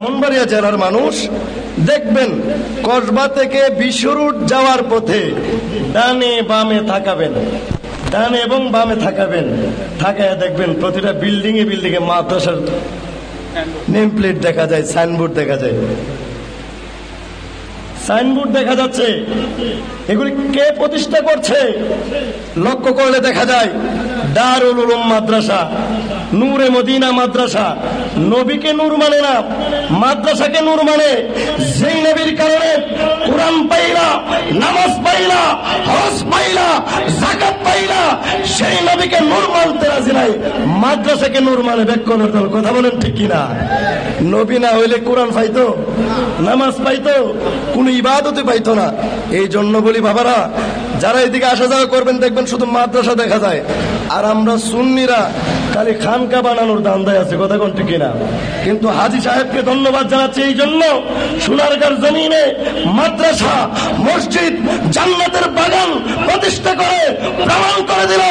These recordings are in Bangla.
ব্রাহ্মণবাড়িয়া জেলার মানুষ দেখবেন কসবা থেকে বিশ্বরুট যাওয়ার পথে ডানে বামে থাকাবেন, ডানে এবং বামে থাকাবেন, থাকায় দেখবেন প্রতিটা বিল্ডিং এ মাদ্রাসার নেম প্লেট দেখা যায়, সাইনবোর্ড দেখা যায়, সাইনবোর্ড দেখা যাচ্ছে। এগুলি কে প্রতিষ্ঠা করছে? লক্ষ্য করলে দেখা যায় দারুল উলুম মাদ্রাসা, নূরে মদিনা মাদ্রাসা। নবীকে নূর মানে না, মাদ্রাসাকে নূর মানে। যেই নবীর কারণে কোরআন পাইলা, নামাজ পাইলা, হজ পাইলা, যাকাত পাইলা, সেই নবীকে নূর মানতে রাজি নাই, মাদ্রাসাকে নূর মানে বেক্ষণের দল। কথা বলেন ঠিক কিনা? নবী না হইলে কোরআন পাইতো, নামাজ পাইতো, কোন ইবাদতে পাইতো না। এই জন্য বলি বাবারা, যারা এদিকে আসা যাওয়া করবেন দেখবেন শুধু মাদ্রাসা দেখা যায়, আর আমরা সুন্নিরা খালি খানকা বানানোর ধান্দায় আছে। কথা কোন ঠিক কিনা? কিন্তু হাজী সাহেবকে ধন্যবাদ জানাচ্ছি এই জন্য, সোনারগাঁর জমিনে মাদ্রাসা, মসজিদ, জান্নাতের বাগান প্রতিষ্ঠা করে প্রমাণ করে দিল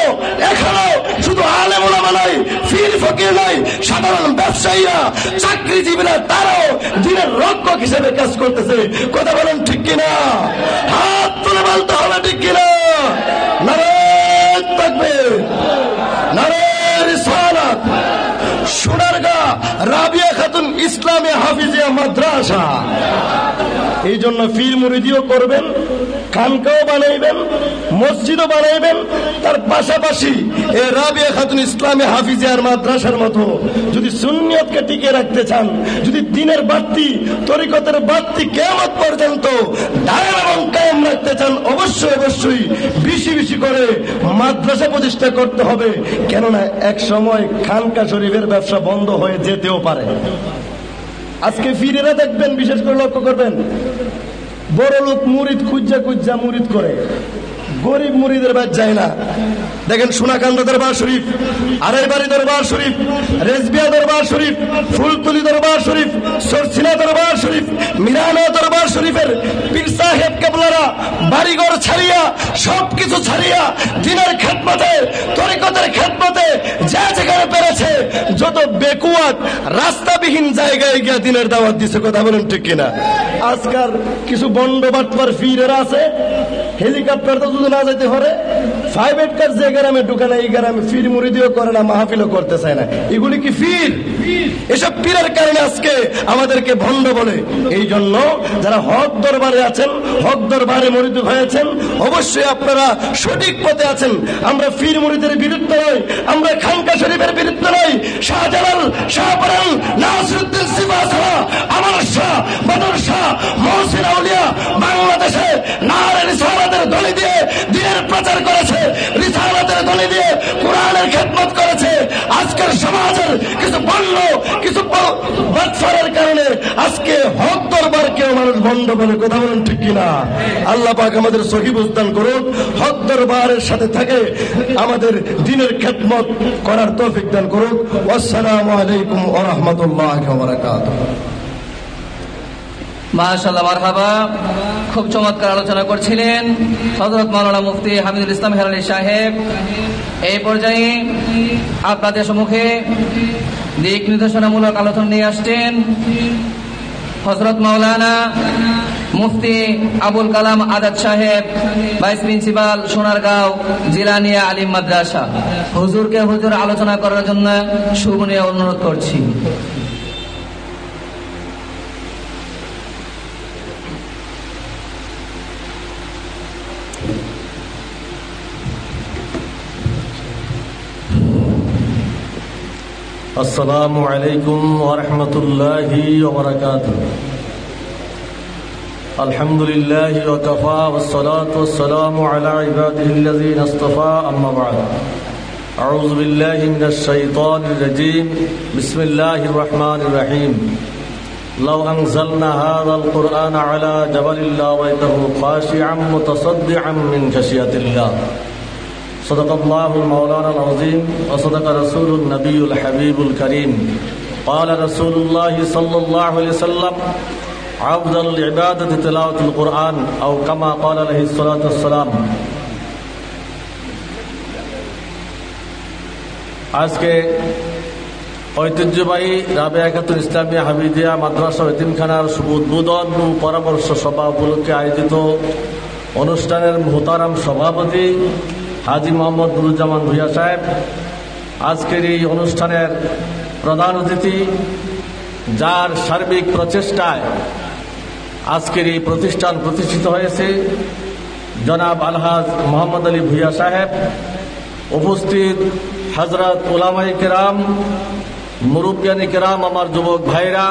এখনো শুধু আলেম ওলামা নাই, পীর ফকির নাই, সাধারণ ব্যবসায়ীরা, চাকরিজীবীরা তারাও দিনের রক্ষক হিসেবে কাজ করতেছে। কথা বলেন ঠিক কিনা? হাত তুলে বলতে হবে ঠিক কিনা? নারায়ে তাকবীর, নারায়ে রিসালাত। সোনারগাঁ রাবিয়া খাতুন ইসলামী হাফিজিয়া মাদ্রাসা। এই জন্য পীর মুরিদিও করবেন, খানকাও বানাইবেন, মসজিদও বানাইবেন, তার পাশাপাশি এই রাবিয়া খাতুন ইসলামী হাফিজিয়ার মাদ্রাসার মতো যদি সুন্নিয়তকে টিকে রাখতে চান, যদি দিনের বাড়তি, তরিকতের বাড়তি কিয়ামত পর্যন্ত দায়েম এবং কায়েম রাখতে চান, অবশ্যই অবশ্যই বেশি বেশি করে মাদ্রাসা প্রতিষ্ঠা করতে হবে। কেননা এক সময় খানকা শরীফের ব্যবসা বন্ধ হয়ে যেতেও পারে। আজকে পীরেরা দেখবেন, বিশেষ করে লক্ষ্য করবেন, বড় লোক মুরিদ খুঁজা খুঁজা মুরিদ করে, গরিব মুরিদের বাদ যায় না। দেখেন সোনাকান্দা দরবার শরীফ, আড়াইবাড়ি দরবার শরীফ, রেজবিয়া দরবার শরীফ, ফুলতলি দরবার শরীফ, সরসিনা দরবার শরীফ, মিরানা দরবার শরীফের পীর সাহেব কেবলারা বাড়িঘর ছাড়িয়া, সবকিছু ছাড়িয়া দিনের খেদমতে, তরিকতের খেদমতে যা যেখানে পেরেছে, যত বেকুয়াত রাস্তাবিহীন জায়গায় গিয়া দিনের দাওয়াত দিছে। কথা বলেন ঠিক কিনা? আজকাল কিছু বন্ড বাটপার পীরেরা আছে, হেলিকপ্টার তো যদি না যেতে পারে, প্রাইভেট কার যে গ্রামে ঢুকে না, এই গ্রামে পীর মুরিদিও করে না, মাহফিলও করতে চায় না। এগুলি কি পীর? এসব পীরের কারণে আজকে আমাদেরকে ভণ্ড বলে। এই জন্য যারা হক দরবারে আছেন, হক দরবারে মুরিদ হয়েছেন, অবশ্যই আপনারা সঠিক পথে আছেন। আমরা পীর মুরিদের বিরুদ্ধে নই, আমরা খানকা শরীফের বিরুদ্ধে নই। শাহজালাল, শাহপরান, নাসিরউদ্দিন সিবা ছাড়া আমার শাহ, বদর শাহ, মহসিন আউলিয়া বাংলাদেশে নারে রিসালাতের ধ্বনি দিয়ে দিনের প্রচার করেছে, রিসালাতের ধ্বনি দিয়ে কোরআনের খেদমত করেছে। আজকের সমাজের কিছু বন্য, কিছু বাদশাহের কারণে আজকে হক দরবারকেও মানুষ বন্ধ বলে। কথা বলেন ঠিক কিনা? আল্লাহ পাক আমাদের সহি বুঝদান করুন, হক দরবারের সাথে থাকে আমাদের দিনের খেদমত করার তৌফিক দান করুন। আসসালামু আলাইকুম ওয়া রাহমাতুল্লাহি ওয়া বারাকাতুহু। মাশাআল্লাহ, মারহাবা। খুব চমৎকার আলোচনা করছিলেন হযরত মাওলানা মুফতি হামিদুল ইসলাম হেলালী সাহেব। এই পর্যায়ে আপনাদের সম্মুখে দিক নির্দেশনামূলক আলোচনা নিয়ে আসছেন হযরত মাওলানা মুফতি আবুল কালাম আজাদ সাহেব, ভাইস প্রিন্সিপাল, সোনারগাঁও জিলানিয়া আলিম মাদ্রাসা। হুজুরকে হুজুর আলোচনা করার জন্য সুবনীয় অনুরোধ করছি। السلام عليكم ورحمة الله وبركاته. الحمد لله وكفى والصلاة والسلام على عباده الذين اصطفى أما بعد. أعوذ بالله من الشيطان الرجيم. بسم الله الرحمن الرحيم. لو أنزلنا هذا القرآن على جبل لرأيته خاشعا متصدعا من خشية الله. صدق الله المولانا العظيم وصدق رسول النبي الحبيب الكريم. قال رسول الله صلى الله عليه وسلم أفضل العبادة تلاوة القرآن أو كما قال عليه الصلاة والسلام. আজকে ঐতিহ্যবাহী রাবেয়া খাতুন ইসলামিয়া হামিদিয়া মাদ্রাসা এতিমখানার শুভ উদ্বোধন ও পরামর্শ সভা উপলক্ষে আয়োজিত অনুষ্ঠানের মোহতারাম সভাপতি হাজী মোহাম্মদ নুরুজ্জামান ভূঁইয়া সাহেব, আজকের এই অনুষ্ঠানের প্রধান অতিথি, যার সার্বিক প্রচেষ্টায় আজকের এই প্রতিষ্ঠান প্রতিষ্ঠিত হয়েছে, জনাব আলহাজ মোহাম্মদ আলী ভূঁইয়া সাহেব, উপস্থিত হযরত উলামায়ে কেরাম, মুরব্বিয়ানে কেরাম, আমার যুবক ভাইরা,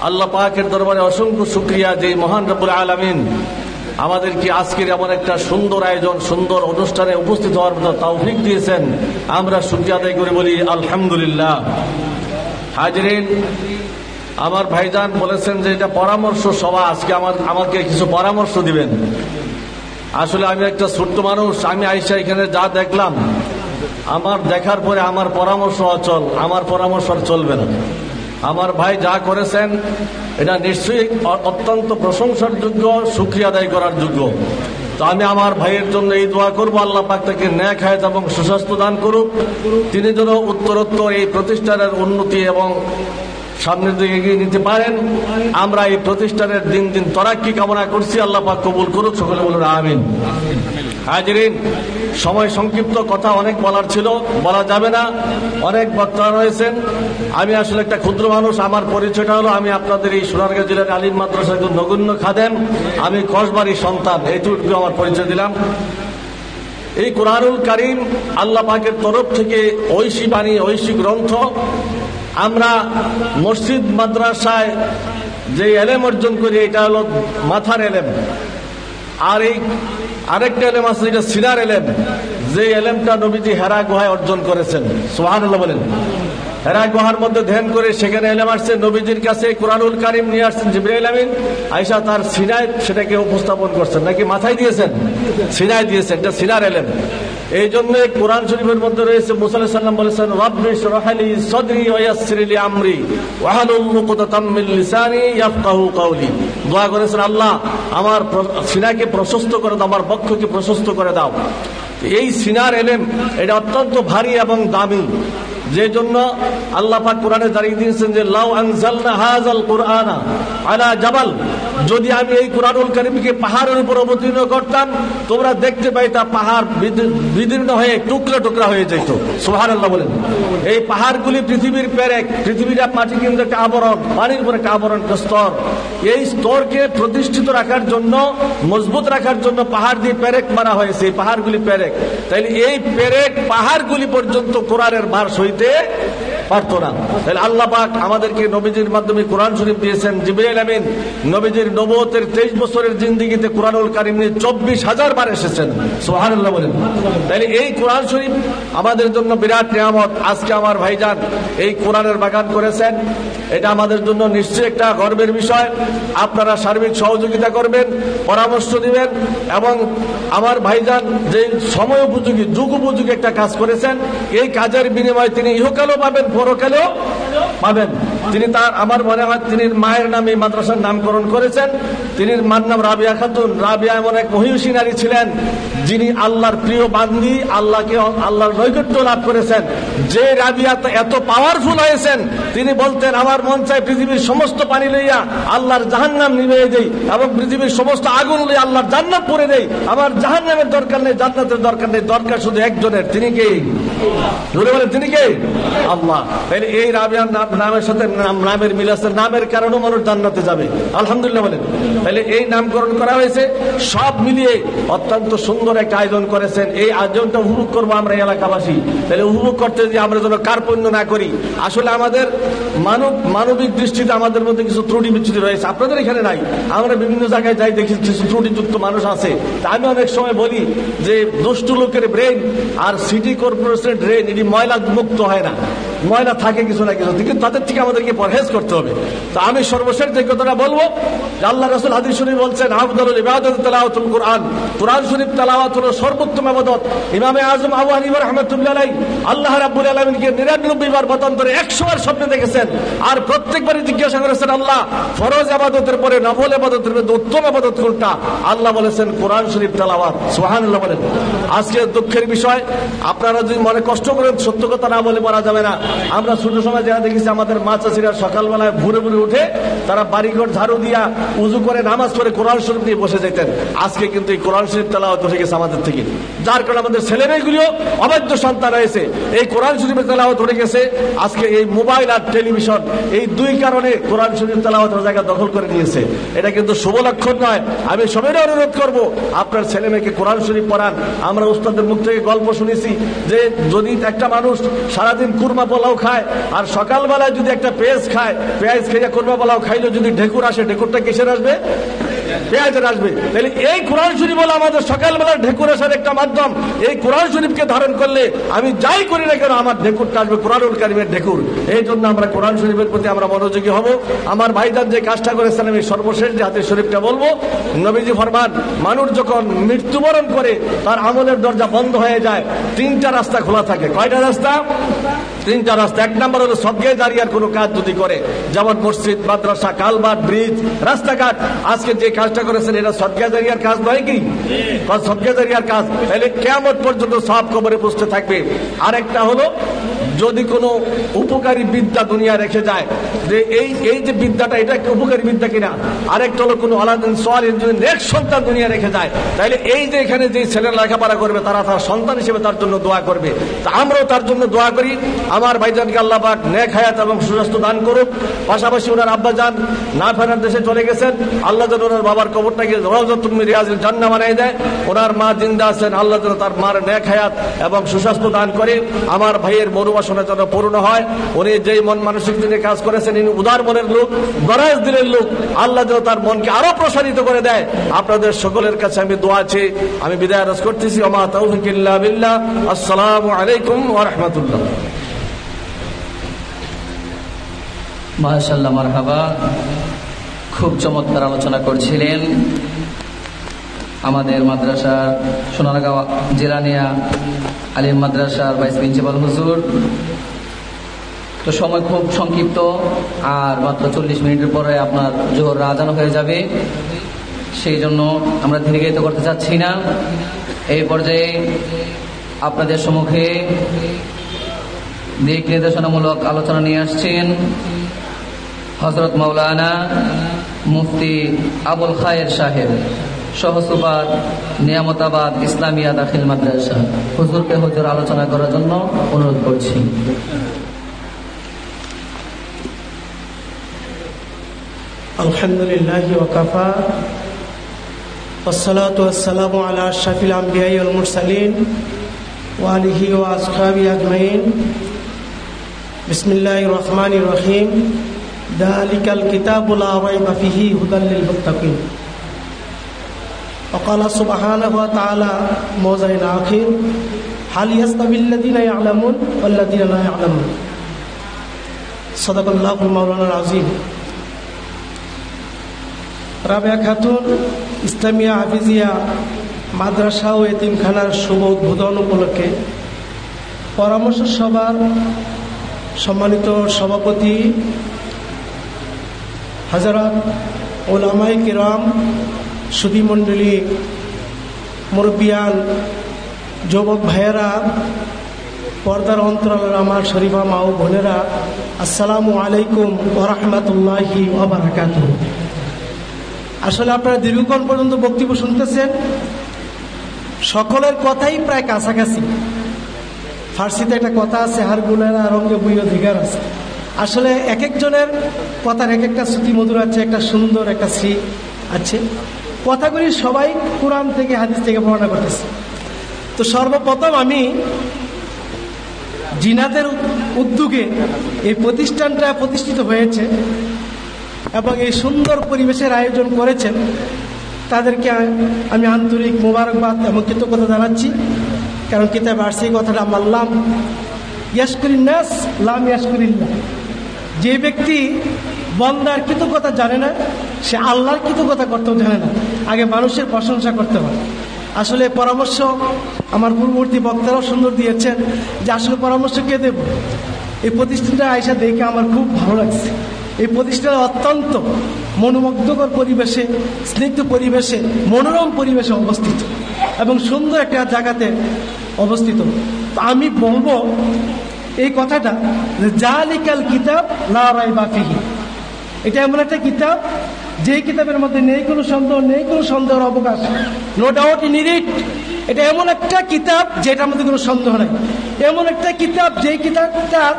আল্লাহ পাকের দরবারে অসংখ্য শুকরিয়া যে মহান রব্বুল আলামিন আমাদেরকে আজকের এমন একটা সুন্দর আয়োজন, সুন্দর অনুষ্ঠানে উপস্থিত হওয়ার মতো তৌফিক দিয়েছেন। আমরা শুকরিয়া আদায় করে বলি আলহামদুলিল্লাহ। হাজিরিন, আমার ভাইজান বলেছেন যে এটা পরামর্শ সভা, আজকে আমাকে কিছু পরামর্শ দিবেন। আসলে আমি একটা ছোট্ট মানুষ, আমি আইসা এখানে যা দেখলাম, আমার দেখার পরে আমার পরামর্শ অচল, আমার পরামর্শ আর চলবে না। আমার ভাই যা করেছেন এটা নিশ্চয়ই অত্যন্ত প্রশংসার যোগ্য, শুকরিয়া আদায় করার যোগ্য। তো আমি আমার ভাইয়ের জন্য এই দোয়া করবো, আল্লাহ পাক তাকে নেক হায়াত এবং সুস্বাস্থ্য দান করুক। তিনি যেন উত্তরোত্তর এই প্রতিষ্ঠানের উন্নতি এবং সামনের দিকে এগিয়ে নিতে পারেন। আমরা এই প্রতিষ্ঠানের দিন দিন তরাক্কি কামনা করছি, আল্লাহ পাক কবুল করুক, সকলে বলুন আমিন। হাজিরিন, সময় সংক্ষিপ্ত, কথা অনেক বলার ছিল, বলা যাবে না, অনেক বক্তা রয়েছেন। আমি আসলে একটা ক্ষুদ্র মানুষ, আমার পরিচয়টা হলো আমি আপনাদের এই সোনারগাঁ জেলার আলিম মাদ্রাসার নগণ্য খাদেম, আমি কসবাড়ির সন্তান, এইটুকু আমার পরিচয় দিলাম। এই কুরআনুল কারীম আল্লাহ পাকের তরফ থেকে ঐশী বাণী, ঐশী গ্রন্থ। আমরা মসজিদ মাদ্রাসায় যে এলেম অর্জন করি এটা হলো মাথার এলেম, আর এই আরেকটা এলেম আছে যেটা সিনার এলেম, যে এলেমটা নবীজি হেরা গুহায় অর্জন করেছেন। সুবহানাল্লাহ বলেন। হেরা গুহার মধ্যে ধ্যান করে সেখানে এলেম আসছে, নবীজির কাছে কুরআনুল কারীম নিয়ে আসছেন জিবরাইল আমিন, আয়েশা তার সিনায় সেটাকে উপস্থাপন করছেন, নাকি মাথায় দিয়েছেন? সিনায় দিয়েছেন, এটা সিনার এলেম। এই জন্য কোরআন শরীফের মধ্যে রয়েছে, মুসা আলাইহিস সালাম বলেছেন, রাব্বি ইশরাহ লি সাদরি ওয়া ইয়াসসির লি আমরি ওয়াহলুল উকদাতাম মিন লিসানি ইয়াফকাহু কওলি। দোয়া করেছেন, আল্লাহ আমার সিনাকে প্রশস্ত করে দাও, আমার বক্ষকে প্রশস্ত করে দাও। এই সিনার এলেম এটা অত্যন্ত ভারী এবং দামি, যে জন্য আল্লাহ পাক কোরআনে জানিয়ে দিয়েছেন যে লাউ আনজালনা হাযাল কুরআনা আলা জাবাল, যদি আমি এই কুরআনুল কারীমকে পাহাড়ের উপর অবতীর্ণ করতাম, তোমরা দেখতে পাইতা পাহাড় বিদীর্ণ হয়ে টুকরা টুকরা হয়ে যেত। সুবহানাল্লাহ বলেন। এই পাহাড়গুলি পৃথিবীর পেরেক, পৃথিবীর মাটি কিন্তু একটা আবরণ, পানির উপর একটা আবরণ, স্তর। এই স্তরকে প্রতিষ্ঠিত রাখার জন্য, মজবুত রাখার জন্য পাহাড় দিয়ে পেরেক মারা হয়েছে, এই পাহাড়গুলি পেরেক। তাইলে এই পেরেক পাহাড়গুলি পর্যন্ত কোরআনের ভার সইতে পারতো না। তাহলে আল্লাহ পাক আমাদেরকে নবীজির মাধ্যমে কোরআন শরীফ দিয়েছেন। জিবরাইল আমিন নবীজির নবুয়তের 23 বছরের জিন্দেগিতে কোরআনুল কারীম নিয়ে 24,000 বার এসেছেন। সুবহানাল্লাহ বলেন। তাহলে এই কোরআন শরীফ আমাদের জন্য বিরাট নিয়ামত। আজকে আমার ভাইজান এই কোরআনের বাগান করেছেন, এটা আমাদের জন্য নিশ্চয়ই একটা গর্বের বিষয়। আপনারা সার্বিক সহযোগিতা করবেন, পরামর্শ দিবেন, এবং আমার ভাইজান যে সময় উপযোগী, যুগ উপযোগী একটা কাজ করেছেন, এই কাজের বিনিময়ে তিনি ইহকালও পাবেন, পরকালেও পাবেন। তিনি তার, আমার মনে হয় তিনি মায়ের নামে মাদ্রাসার নামকরণ করেছেন। তিনি মার নাম রাবিয়া খাতুন। রাবিয়া এমন এক মহিষী নারী ছিলেন যিনি আল্লাহর প্রিয় বান্দি, আল্লাহর নৈকট্য লাভ করেছেন। যে রাবিয়া এত পাওয়ারফুল হয়েছেন, তিনি বলতেন আমার মন চাই পৃথিবীর সমস্ত পানি লইয়া আল্লাহর জাহান্নাম নিভিয়ে দেই, এবং পৃথিবীর সমস্ত আগুন লইয়া আল্লাহর জান্নাত পরে দেই। আমার জাহান্নামের দরকার নেই, জান্নাতের দরকার নেই, দরকার শুধু একজনের। তিনি কে? জোরে বলেন, তিনি কে? আল্লাহ। তাহলে এই রাবিয়ার নামের সাথে নামের মিল আছে, নামের কারণেও মানুষ জান্নাতে যাবে। আলহামদুলিল্লাহ বলেন। তাহলে এই নামকরণ করা হয়েছে। সব মিলিয়ে অত্যন্ত সুন্দর একটা আয়োজন করেছেন। এই আয়োজনটা উপভোগ করবো আমরা এলাকাবাসী। তাহলে উপভোগ করতে যে আমরা যেন কার্পণ্য না করি। আসলে আমাদের মানবিক দৃষ্টিতে আমাদের মধ্যে কিছু ত্রুটি বিচ্যুতি রয়েছে, আপনাদের এখানে নাই। আমরা বিভিন্ন জায়গায় যাই, দেখি কিছু ত্রুটিযুক্ত মানুষ আছে। আমি অনেক সময় বলি যে দুষ্টু লোকের ব্রেন আর সিটি কর্পোরেশনের ড্রেন এটি ময়লা মুক্ত হয় না, ময়লা থাকে কিছু না কিছু, কিন্তু তাদের থেকে আমাদের আমাদেরকে পরহেজ করতে হবে। তো আমি সর্বশেষ যে কথাটা বলবো, আল্লাহ রাসূল হাদিস শরীফ বলছেন, আফদালুল ইবাদাত তিলাওয়াতুল কুরআন, কুরআন শরীফ তেলাওয়াত হলো সর্বোত্তম ইবাদত। ইমামে আযম আবু হানিফা রাহমাতুল্লাহ আলাইহি আল্লাহ রাব্বুল আলামিনকে 99 বার মতান্তরে 100 বার স্বপ্নে দেখেছেন, আর প্রত্যেকবারই জিজ্ঞাসা করেছেন, আল্লাহ ফরজ ইবাদতের পরে নফল ইবাদতের মধ্যে উত্তম ইবাদত কোনটা? আল্লাহ বলেছেন কোরআন শরীফ তেলাওয়াত। সুবহানাল্লাহ বলেন। আজকে দুঃখের বিষয়, আপনারা যদি মনে কষ্ট করেন, সত্য কথা না বলে বলা যাবে না। আমরা ছোট সময় যারা দেখেছি, আমাদের মা চাষিরা সকালবেলায় ভোরে ভোরে উঠে তারা বাড়িঘর ঝাড়ু দিয়া উজু করে নামাজ পড়ে কোরআন শরীফ নিয়ে বসে যেতেন। আজকে কিন্তু এই কোরআন শরীফ তেলাওয়াত উঠে গেছে আমাদের থেকে, যার কারণে আমাদের ছেলেমেয়েগুলিও অবাধ্য সন্তান হয়েছে। এই কোরআন শরীফের তেলাওয়াত উঠে গেছে। আজকে এই মোবাইল আর টেলিভিশন, এই দুই কারণে কোরআন শরীফ তেলাওয়াতের জায়গা দখল করে নিয়েছে। এটা কিন্তু শুভ লক্ষণ নয়। আমি সবাই অনুরোধ করব, আপনার ছেলে মেয়েকে কোরআন শরীফ পড়ান। আমরা উস্তাদের মুখ থেকে গল্প শুনেছি যে যদি একটা মানুষ সারাদিন কুরমা পোলাও খায় আর সকালবেলায় যদি একটা পেঁয়াজ খায়, পেঁয়াজ খেয়ে কুরমা পোলাও খাইলে যদি ঢেকুর আসে, ঢেকুরটা কিসের আসবে? পেঁয়াজের আসবে। তাহলে এই কোরআন শরীফ হলো আমাদের সকালবেলা ঢেকুর আসার একটা মাধ্যম। এই কোরআন শরীফকে ধারণ করলে আমি যাই করি না কেন আমার ঢেকুরটা আসবে কুরআনুল কারীমের ঢেকুর। এই জন্য আমরা কোরআন শরীফের প্রতি আমরা মনোযোগী হব। আমার ভাইজান যে কাজটা করেছেন, আমি সর্বশেষ যে হাদিস শরীফটা বলবো, নবীজি ফরমান, মানুষ যখন মৃত্যুবরণ করে তার আমলের দরজা বন্ধ হয়ে যায়, 3টা রাস্তা খোলা থাকে। কয়টা রাস্তা? 3টা রাস্তা। 1 নম্বর হলো সদকায়ে জারিয়ার কোনো কাজ যদি করে, যেমন মসজিদ, মাদ্রাসা, কালভার্ট, ব্রিজ, রাস্তাঘাট। আজকে যে কাজটা করেছেন এটা সদকায়ে জারিয়ার কাজ নয় কি? সদকায়ে জারিয়ার কাজ। তাহলে কিয়ামত পর্যন্ত সওয়াব কবরে পৌঁছতে থাকবে। আরেকটা হলো যদি কোনো উপকারী বিদ্যা দুনিয়া রেখে যায়, যে এই যে বিদ্যাটা এটা একটা উপকারী বিদ্যা কিনা। আরেকটা হলো কোনো আলাদিন সোয়ালিন যদি নেক সন্তান দুনিয়া রেখে যায়, তাহলে এই যে এখানে যে ছেলেরা লেখাপড়া করবে তারা তার সন্তান হিসেবে তার জন্য দোয়া করবে। তা আমরাও তার জন্য দোয়া করি। আমার ভাইজানকে আল্লাহ পাক নেক হায়াত এবং সুস্বাস্থ্য দান করুক। পাশাপাশি ওনার আব্বা জান না ফেরার দেশে চলে গেছেন, আল্লাহ যেন ওনার বাবার কবরটাকে রাওযাতুম মিন রিয়াজিল জান্নাহ বানায় দেয়। ওনার মা জিন্দা আছেন, আল্লাহ যেন তার মার নেক হায়াত এবং সুস্বাস্থ্য দান করে। আমার ভাইয়ের মনোবাসনা যেন পূর্ণ হয়। উনি যেই মন মানসিক দিনে কাজ করেছেন, ইনি উদার মনের লোক, দরাজ দিলের লোক। আল্লাহ যেন তার মনকে আরো প্রসারিত করে দেয়। আপনাদের সকলের কাছে আমি দোয়া চেয়ে আমি বিদায় আরজ করতেছি। ওমা তাওফিক ইল্লা বিল্লাহ। আসসালামু আলাইকুম ওয়া রাহমাতুল্লাহ। মাশাআল্লাহ, মারহাবা। খুব চমৎকার আলোচনা করছিলেন আমাদের মাদ্রাসার সোনারগাঁও জিলানিয়া আলিম মাদ্রাসার ভাইস প্রিন্সিপাল হুজুর। তো সময় খুব সংক্ষিপ্ত, আর মাত্র 40 মিনিটের পরে আপনার জোহর আজান হয়ে যাবে। সেই জন্য আমরা দীর্ঘায়িত করতে চাচ্ছি না। এই পর্যায়ে আপনাদের সম্মুখে দিক নির্দেশনামূলক আলোচনা নিয়ে আসছেন হযরত মাওলানা মুফতি আবুল খায়ের সাহেব, সহসুপার নিয়ামতাবাদ ইসলামিয়া দাখিল মাদ্রাসা। হুজুরকে হুজুর আলোচনা করার জন্য অনুরোধ করছি। আলহামদুলিল্লাহি ওয়া কাফা, ওয়াসসালাতু ওয়াসসালামু আলা আশরাফিল আমবিয়াই ওয়াল মুরসালিন ওয়া আলিহি ওয়া আসহাবিহি আজমাইন। বিসমিল্লাহির রহমানির রহিম। যালিকাল কিতাবু লা রাইবা ফীহি হুদাল লিল মুত্তাকিন। وقال سبحانه وتعالى موضع الآخر هل يستوي الذين يعلمون والذين لا يعلمون صدق الله المولانا العظيم। রাবেয়া খাতুন ইসলামিয়া হাফিজিয়া মাদ্রাসা ও এতিমখানার শুভ উদ্বোধন উপলক্ষে পরামর্শ সভার সম্মানিত সভাপতি হযরত উলামায়ে কিরাম, সুধী মণ্ডলী, মুরব্বিয়ান, যুবক ভাইয়েরা, পর্দার অন্তরালের আমার শরীফা মা ও বোনেরা, আসসালামু আলাইকুম ওয়া রাহমাতুল্লাহি ওয়া বারাকাতুহু। আসলে আপনারা দীর্ঘক্ষণ পর্যন্ত বক্তব্য শুনতেছেন, সকলের কথাই প্রায় কাছাকাছি। ফার্সিতে একটা কথা আছে, হার গুনারা রঙে বুই অধিকার আছে। আসলে এক একজনের কথার এক একটা শ্রুতি মধুর আছে, একটা সুন্দর একটা শ্রী আছে। কথাগুলি সবাই কোরআন থেকে হাদিস থেকে বর্ণনা করতেছে। তো সর্বপ্রথম আমি জিনাতের উদ্যোগে এই প্রতিষ্ঠানটা প্রতিষ্ঠিত হয়েছে এবং এই সুন্দর পরিবেশের আয়োজন করেছেন, তাদেরকে আমি আন্তরিক মোবারকবাদ এবং কৃতজ্ঞতা জানাচ্ছি। কারণ কিতাবে আসছে এই কথাটা মানলাম, ইয়াশকুরিন নাস লাম ইয়াশকুরিল্লাহ। যে ব্যক্তি বন্দার কৃতজ্ঞতা জানে না, সে আল্লাহর কৃতজ্ঞতা করতেও জানে না। আগে মানুষের প্রশংসা করতে হয়। আসলে পরামর্শ আমার পূর্ববর্তী বক্তারাও সুন্দর দিয়েছেন যে আসলে পরামর্শ কে দেব। এই প্রতিষ্ঠানটা আয়সা দেখে আমার খুব ভালো লাগছে। এই প্রতিষ্ঠান অত্যন্ত মনোমুগ্ধকর পরিবেশে, স্নিগ্ধ পরিবেশে, মনোরম পরিবেশে অবস্থিত এবং সুন্দর একটা জায়গাতে অবস্থিত। তো আমি বলবো এই কথাটা যে জালিকাল কিতাব লা রাইবা ফিহি, এটা এমন একটা কিতাব যে কিতাবের মধ্যে নেই কোনো সন্দেহ, নেই কোনো সন্দেহের অবকাশ, নো ডাউট ইন ইট। এটা এমন একটা কিতাব যেটার মধ্যে কোনো সন্দেহ নাই। এমন একটা কিতাব যে কিতাবটার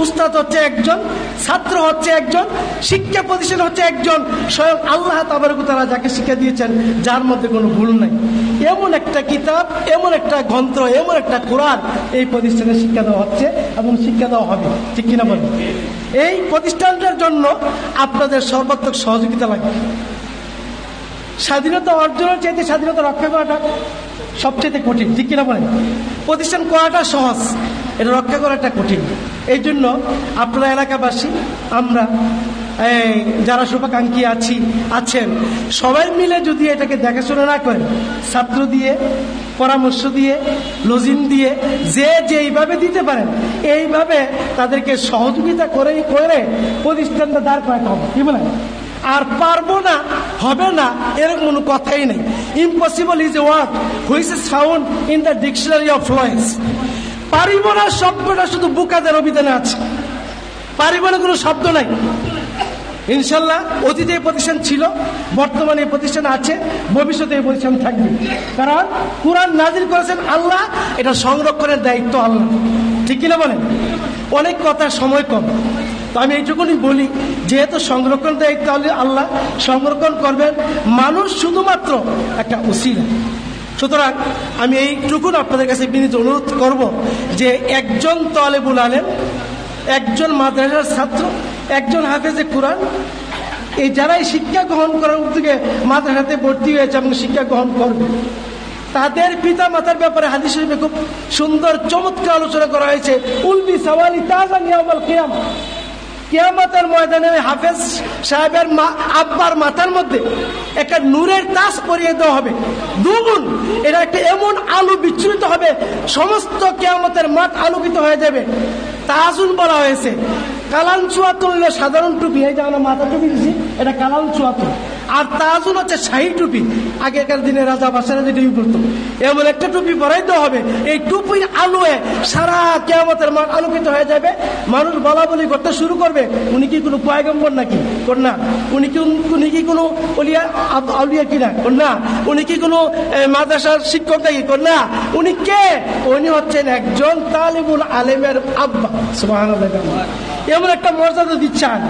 উস্তাদ হচ্ছে একজন, ছাত্র হচ্ছে একজন, শিক্ষা প্রতিষ্ঠান হচ্ছে একজন, স্বয়ং আল্লাহ তাবারক ওয়া তাআলা যাকে শিক্ষা দিয়েছেন, যার মধ্যে কোনো ভুল নাই। এমন একটা কিতাব, এমন একটা গ্রন্থ, এমন একটা কোরআন এই প্রতিষ্ঠানে শিক্ষা দেওয়া হচ্ছে এবং শিক্ষা দেওয়া হবে, ঠিক কিনা বলেন? এই প্রতিষ্ঠানটার জন্য আপনাদের সর্বাত্মক সহযোগিতা লাগবে। স্বাধীনতা অর্জনের চাইতে স্বাধীনতা রক্ষা করাটা সবচেয়ে কঠিন, ঠিক কিনা বলেন? প্রতিষ্ঠান করাটা সহজ, এটা রক্ষা করাটা কঠিন। এই জন্য আপনারা এলাকাবাসী, আমরা যারা শুভাকাঙ্ক্ষী আছেন, সবাই মিলে যদি এটাকে দেখাশোনা না করেন, ছাত্র দিয়ে, পরামর্শ দিয়ে, লজিম দিয়ে, যে যেইভাবে দিতে পারেন এইভাবে তাদেরকে সহযোগিতা করে প্রতিষ্ঠানটা দাঁড় করাতে হবে, কি বলেন? আর পারবো না, হবে না, এরকম কোনো কথাই নেই। Impossible is a word which is found in the dictionary of fluence. পারিব না শব্দটা শুধু বুকাদের অভিধানে আছে, পারিব না কোনো শব্দ নাই। ইনশাল্লাহ অতীতে এই প্রতিষ্ঠান ছিল, বর্তমানে এই প্রতিষ্ঠান আছে, ভবিষ্যতে এই প্রতিষ্ঠান থাকবে। কারণ কুরআন নাজিল করেছেন আল্লাহ, এটা সংরক্ষণের দায়িত্ব আল্লাহ, ঠিক কিনা বলেন? অনেক কথা, সময় কম, তো আমি এইটুকুনি বলি, যেহেতু সংরক্ষণ দায়িত্ব আল্লাহ, সংরক্ষণ করবেন, মানুষ শুধুমাত্র একটা উসিলা। সুতরাং আমি এইটুকুন আপনাদের কাছে বিনীত অনুরোধ করব যে একজন তালেবুল আলেম, একজন মাদ্রাসার ছাত্র, একজন হাফেজে কোরআন, এই যারাই শিক্ষা গ্রহণ করার উদ্যোগে মাদ্রাসাতে ভর্তি হয়েছে এবং শিক্ষা গ্রহণ করবে, তাদের পিতা মাতার ব্যাপারে হাদিস শরীফে খুব সুন্দর চমৎকার আলোচনা করা হয়েছে। উলবি সাওয়ালি তাজান ইয়াউমাল কিয়ামা, কিয়ামতের ময়দানে হাফেজ সাহেবের আব্বার মাথার মধ্যে একটা নূরের তাজ পরিয়ে দেওয়া হবে, দুগুণ। এটা একটা এমন আলো বিচ্ছুরিত হবে, সমস্ত কিয়ামতের মাঠ আলোকিত হয়ে যাবে। তাজুন বলা হয়েছে, কালান চুয়াতুল সাধারণ টুপি, এই যে আমরা মাথা টুপি দিচ্ছি, এটা কালান চুয়াতুল। আর তাজুল হচ্ছে শাহী টুপি, আগেকার দিনে রাজা বাদশারা যে টুপি পরতো, এমন একটা টুপি পরাই দেওয়া হবে। এই টুপির আলোয় সারা কিয়ামতের মাঠ আলোকিত হয়ে যাবে। মানুষ বলা বলি করতে শুরু করবে, উনি কি কোনো পয়গম্বর নাকি? কোন না। উনি কি কোনো আউলিয়া কিনা? কোন না। উনি কি কোনো মাদ্রাসার শিক্ষক নাকি? কোন না। উনি কে? উনি হচ্ছেন একজন তালিবুল আলেমের আব্বা। সুবহানাল্লাহ। এমন একটা মর্যাদা দিচ্ছেন,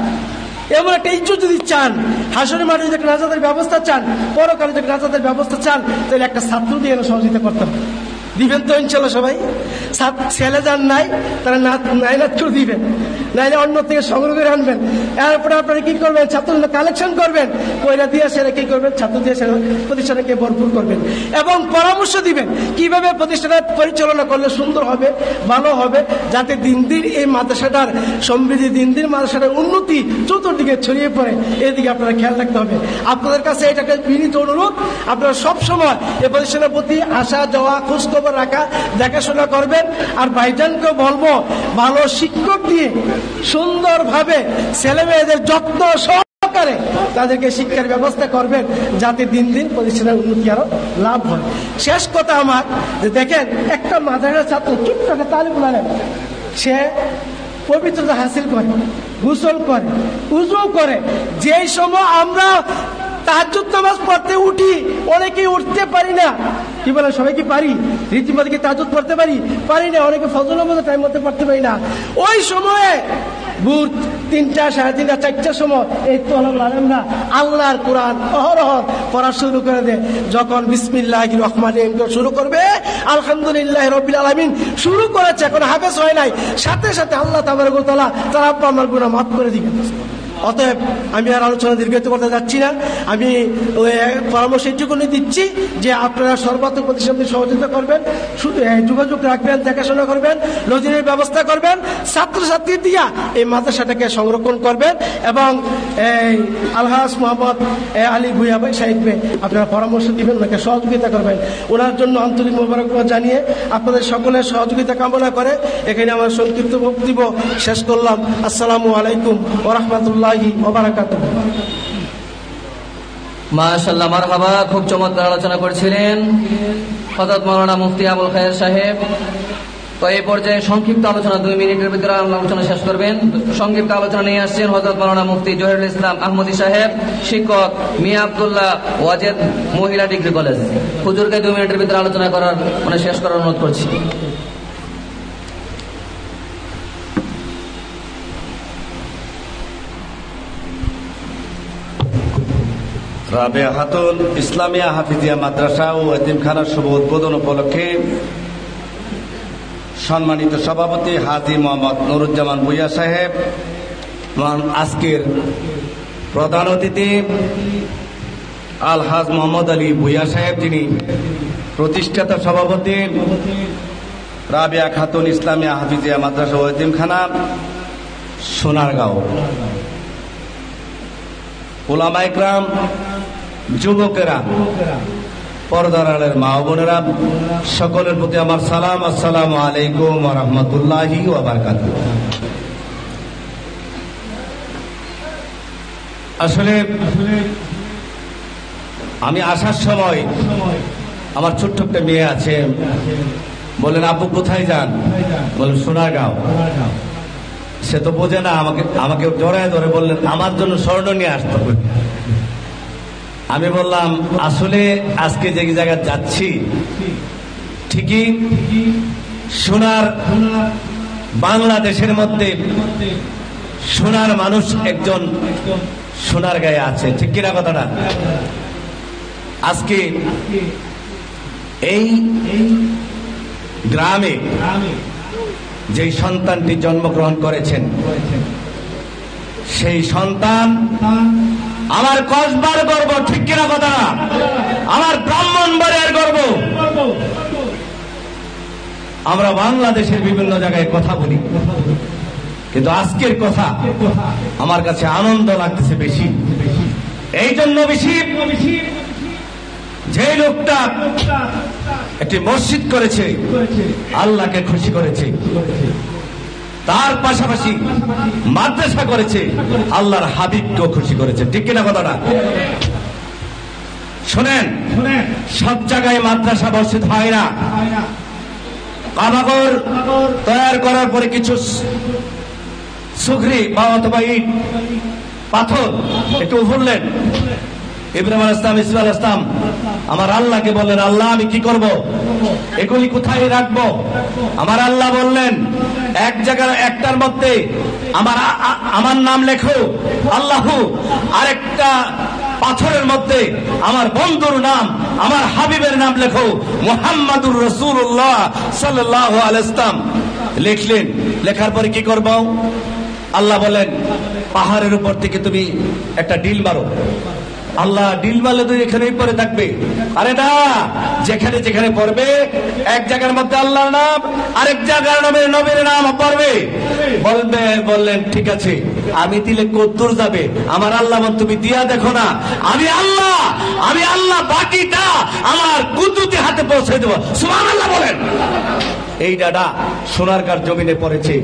এমন একটা ইজ্জত যদি চান, হাসরের মাঠে যদি একটা নাজাতের ব্যবস্থা চান, পরকালে যদি নাজাতের ব্যবস্থা চান, তাহলে একটা ছাত্র দিয়ে সহযোগিতা করতে হবে। দিবেন তো ইনশাল্লাহ সবাই? ছেলে যান নাই, তারা নাইনাত করে দিবেন, নাইলে অন্য থেকে সংগ্রহ করে আনবেন। এরপরে আপনারা কি করবেন? ছাত্র কালেকশন করবেন, কইরা দিয়ে সেটা কি করবেন? ছাত্র দিয়ে সেটা প্রতিষ্ঠানকে ভরপুর করবেন এবং পরামর্শ দিবেন কিভাবে প্রতিষ্ঠানের পরিচালনা করলে সুন্দর হবে, ভালো হবে, যাতে দিন দিন এই মাদ্রাসাটার সমৃদ্ধি, দিন দিন মাদ্রাসাটার উন্নতি চতুর্দিকে ছড়িয়ে পড়ে, এদিকে আপনারা খেয়াল রাখতে হবে। আপনাদের কাছে এটাকে বিনীত অনুরোধ, আপনারা সবসময় এই প্রতিষ্ঠানের প্রতি আসা যাওয়া, খোঁজখবর রাখা, দেখাশোনা করবেন। আর ভাইজানকে বলবো, ভালো শিক্ষক দিয়ে সুন্দরভাবে ছেলে মেয়েদের যত্ন সহকারে তাদেরকে শিক্ষার ব্যবস্থা করবেন, যাতে দিন দিন প্রতিষ্ঠানের উন্নতি আরো লাভ হয়। শেষ কথা আমার, যে দেখেন একটা মাদ্রাসার ছাত্র ছোট্ট একটা তালিবুল আলেম, সে পবিত্রতা হাসিল করে, গোসল করে, উযু করে। যেই সময় আমরা তাহাজ্জুদ নামাজ পড়তে উঠি, অনেকেই উঠতে পারি না, কি বলে? সবাই কি পারি? রীতিমতো কি তাহাজ্জুদ পড়তে পারি না। অনেকে ফজর নামাজের টাইম মতো পড়তে পারি না। ওই সময়ে ভোর 3টা, 3:30, 4টার সময় এই তালেবুল আলেমরা আল্লাহর কোরআন অহরহ পড়া শুরু করে দেয়। যখন বিসমিল্লাহির রহমানির রহিম শুরু করবে, আলহামদুলিল্লাহি রাব্বিল আলামিন শুরু করেছে, এখন হাফেজ হয় নাই, সাথে সাথে আল্লাহ তাবারক ওয়া তাআলা তার আব্বা আমার গুনাহ মাফ করে দিবেন। অতএব আমি আর আলোচনা দীর্ঘায়িত করতে যাচ্ছি না। আমি পরামর্শ এইটুকুনি দিচ্ছি যে আপনারা সর্বাত্মক প্রতিষ্ঠানদের সহযোগিতা করবেন, যোগাযোগ রাখবেন, দেখাশোনা করবেন, লজিনের ব্যবস্থা করবেন, ছাত্রছাত্রী দিয়া এই মাদ্রাসাটাকে সংরক্ষণ করবেন এবং আলহাজ মোহাম্মদ আলী ভুইয়া ভাই সাহেবকে আপনারা পরামর্শ দিবেন, ওনাকে সহযোগিতা করবেন। ওনার জন্য আন্তরিক মোবারকবাদ জানিয়ে আপনাদের সকলের সহযোগিতা কামনা করে এখানে আমার সংক্ষিপ্ত বক্তব্য শেষ করলাম। আসসালামু আলাইকুম ওয়া রাহমাতুল্লাহি ওয়া বারাকাতুহু। মাশাআল্লাহ, মারহাবা। খুব চমৎকার আলোচনা করছিলেন হযরত মাওলানা মুফতি আবুল খায়ের সাহেব। তো এই পর্যায়ে সংক্ষিপ্ত আলোচনা 2 মিনিটের ভিতরে আলোচনা শেষ করবেন। সংক্ষিপ্ত আলোচনা নিয়ে আসছেন হযরত মাওলানা মুফতি জহিরুল ইসলাম আহমদী সাহেব, শিক্ষক মিয়া আব্দুল্লাহ ওয়াজেদ মহিলা ডিগ্রি কলেজ। হুজুরকে 2 মিনিটের ভিতরে আলোচনা করার শেষ করার অনুরোধ করছি। রাবেয়া খাতুন ইসলামিয়া হাফিজিয়া মাদ্রাসা ও এতিমখানার শুভ উদ্বোধন উপলক্ষে সম্মানিত সভাপতি হাজী মোহাম্মদ নুরুজ্জামান ভুইয়া সাহেব, আজকের প্রধান অতিথি আলহাজ মোহাম্মদ আলী ভুইয়া সাহেব, যিনি প্রতিষ্ঠাতা সভাপতি রাবেয়া খাতুন ইসলামিয়া হাফিজিয়া মাদ্রাসা ও এতিমখানা সোনারগাঁও, উলামা ইকরাম, যুবকেরা, পর্দার আড়ালের মা বোনেরা, সকলের প্রতি আমার সালাম। আসসালামু আলাইকুম ওয়া রাহমাতুল্লাহি ওয়া বারাকাতুহু। আসলে আমি আসার সময় আমার ছোট্ট একটা মেয়ে আছে, বললেন আব্বু কোথায় যান? বললেন সোনারগাঁও। সে তো বোঝে না, আমাকে জড়ায় ধরে বললেন আমার জন্য স্বর্ণ নিয়ে আসতে হবে। আমি বললাম আসলে আজকে যে জায়গায় যাচ্ছি ঠিকই সোনার বাংলাদেশের মধ্যে সোনার মানুষ একজন সোনার গায়ে আছে, ঠিক কিনা কথাটা? আজকে এই গ্রামে যে সন্তানটি জন্মগ্রহণ করেছেন, সেই সন্তান আমার কসবার গর্ব, ঠিক কিনা কথা? আমার ব্রাহ্মণবাড়িয়ার গর্ব। আমরা বাংলাদেশের বিভিন্ন জায়গায় কথা বলি, কিন্তু আজকের কথা আমার কাছে আনন্দ লাগতেছে বেশি। এই জন্য বেশি যে লোকটা একটি মসজিদ করেছে, আল্লাহকে খুশি করেছে, তার পাশাপাশি মাদ্রাসা করেছে, আল্লাহর হাবিবকেও খুশি করেছে, ঠিক কিনা কথাটা? শোনেন, সব জায়গায় মাদ্রাসা মসজিদ হয় না। কাবাগর তৈরি করার পরে কিছু সুখরি বা অথবা ইট পাথর একটু উফুরলেন। ইব্রাহিম আলাইহিস সালাম, ইসমাঈল আলাইহিস সালাম আমার আল্লাহকে বললেন, আল্লাহ আমি কি করব, এগুলি কোথায় রাখবো? আমার আল্লাহ বললেন এক জায়গার একটার মধ্যে আমার নাম লেখো আল্লাহু, আরেকটা পাথরের মধ্যে আমার বন্ধুর নাম, আমার হাবিবের নাম লেখো মুহাম্মাদুর রাসূলুল্লাহ সাল্লাল্লাহু আলাইহি ওয়াসাল্লাম। লিখলেন। লেখার পরে কি করব? আল্লাহ বলেন পাহাড়ের উপর থেকে তুমি একটা ডিল মারো। আল্লাহ ডিল মারলে তো এখানেই পরে থাকবে। আরে না, যেখানে যেখানে পড়বে এক জায়গার মধ্যে আল্লাহর নাম, আরেক জায়গার নামে নবীর নাম পড়বে। বললেন ঠিক আছে, আমি দিলে কদ্দুর যাবে? আমার আল্লাহ তুমি দিয়া দেখো না, আমি আল্লাহ বাকিটা আমার কুদরতি হাতে পৌঁছে দেবো। সুবহানাল্লাহ বলেন। এই ডাটা সোনারগাঁর জমিনে পড়েছে,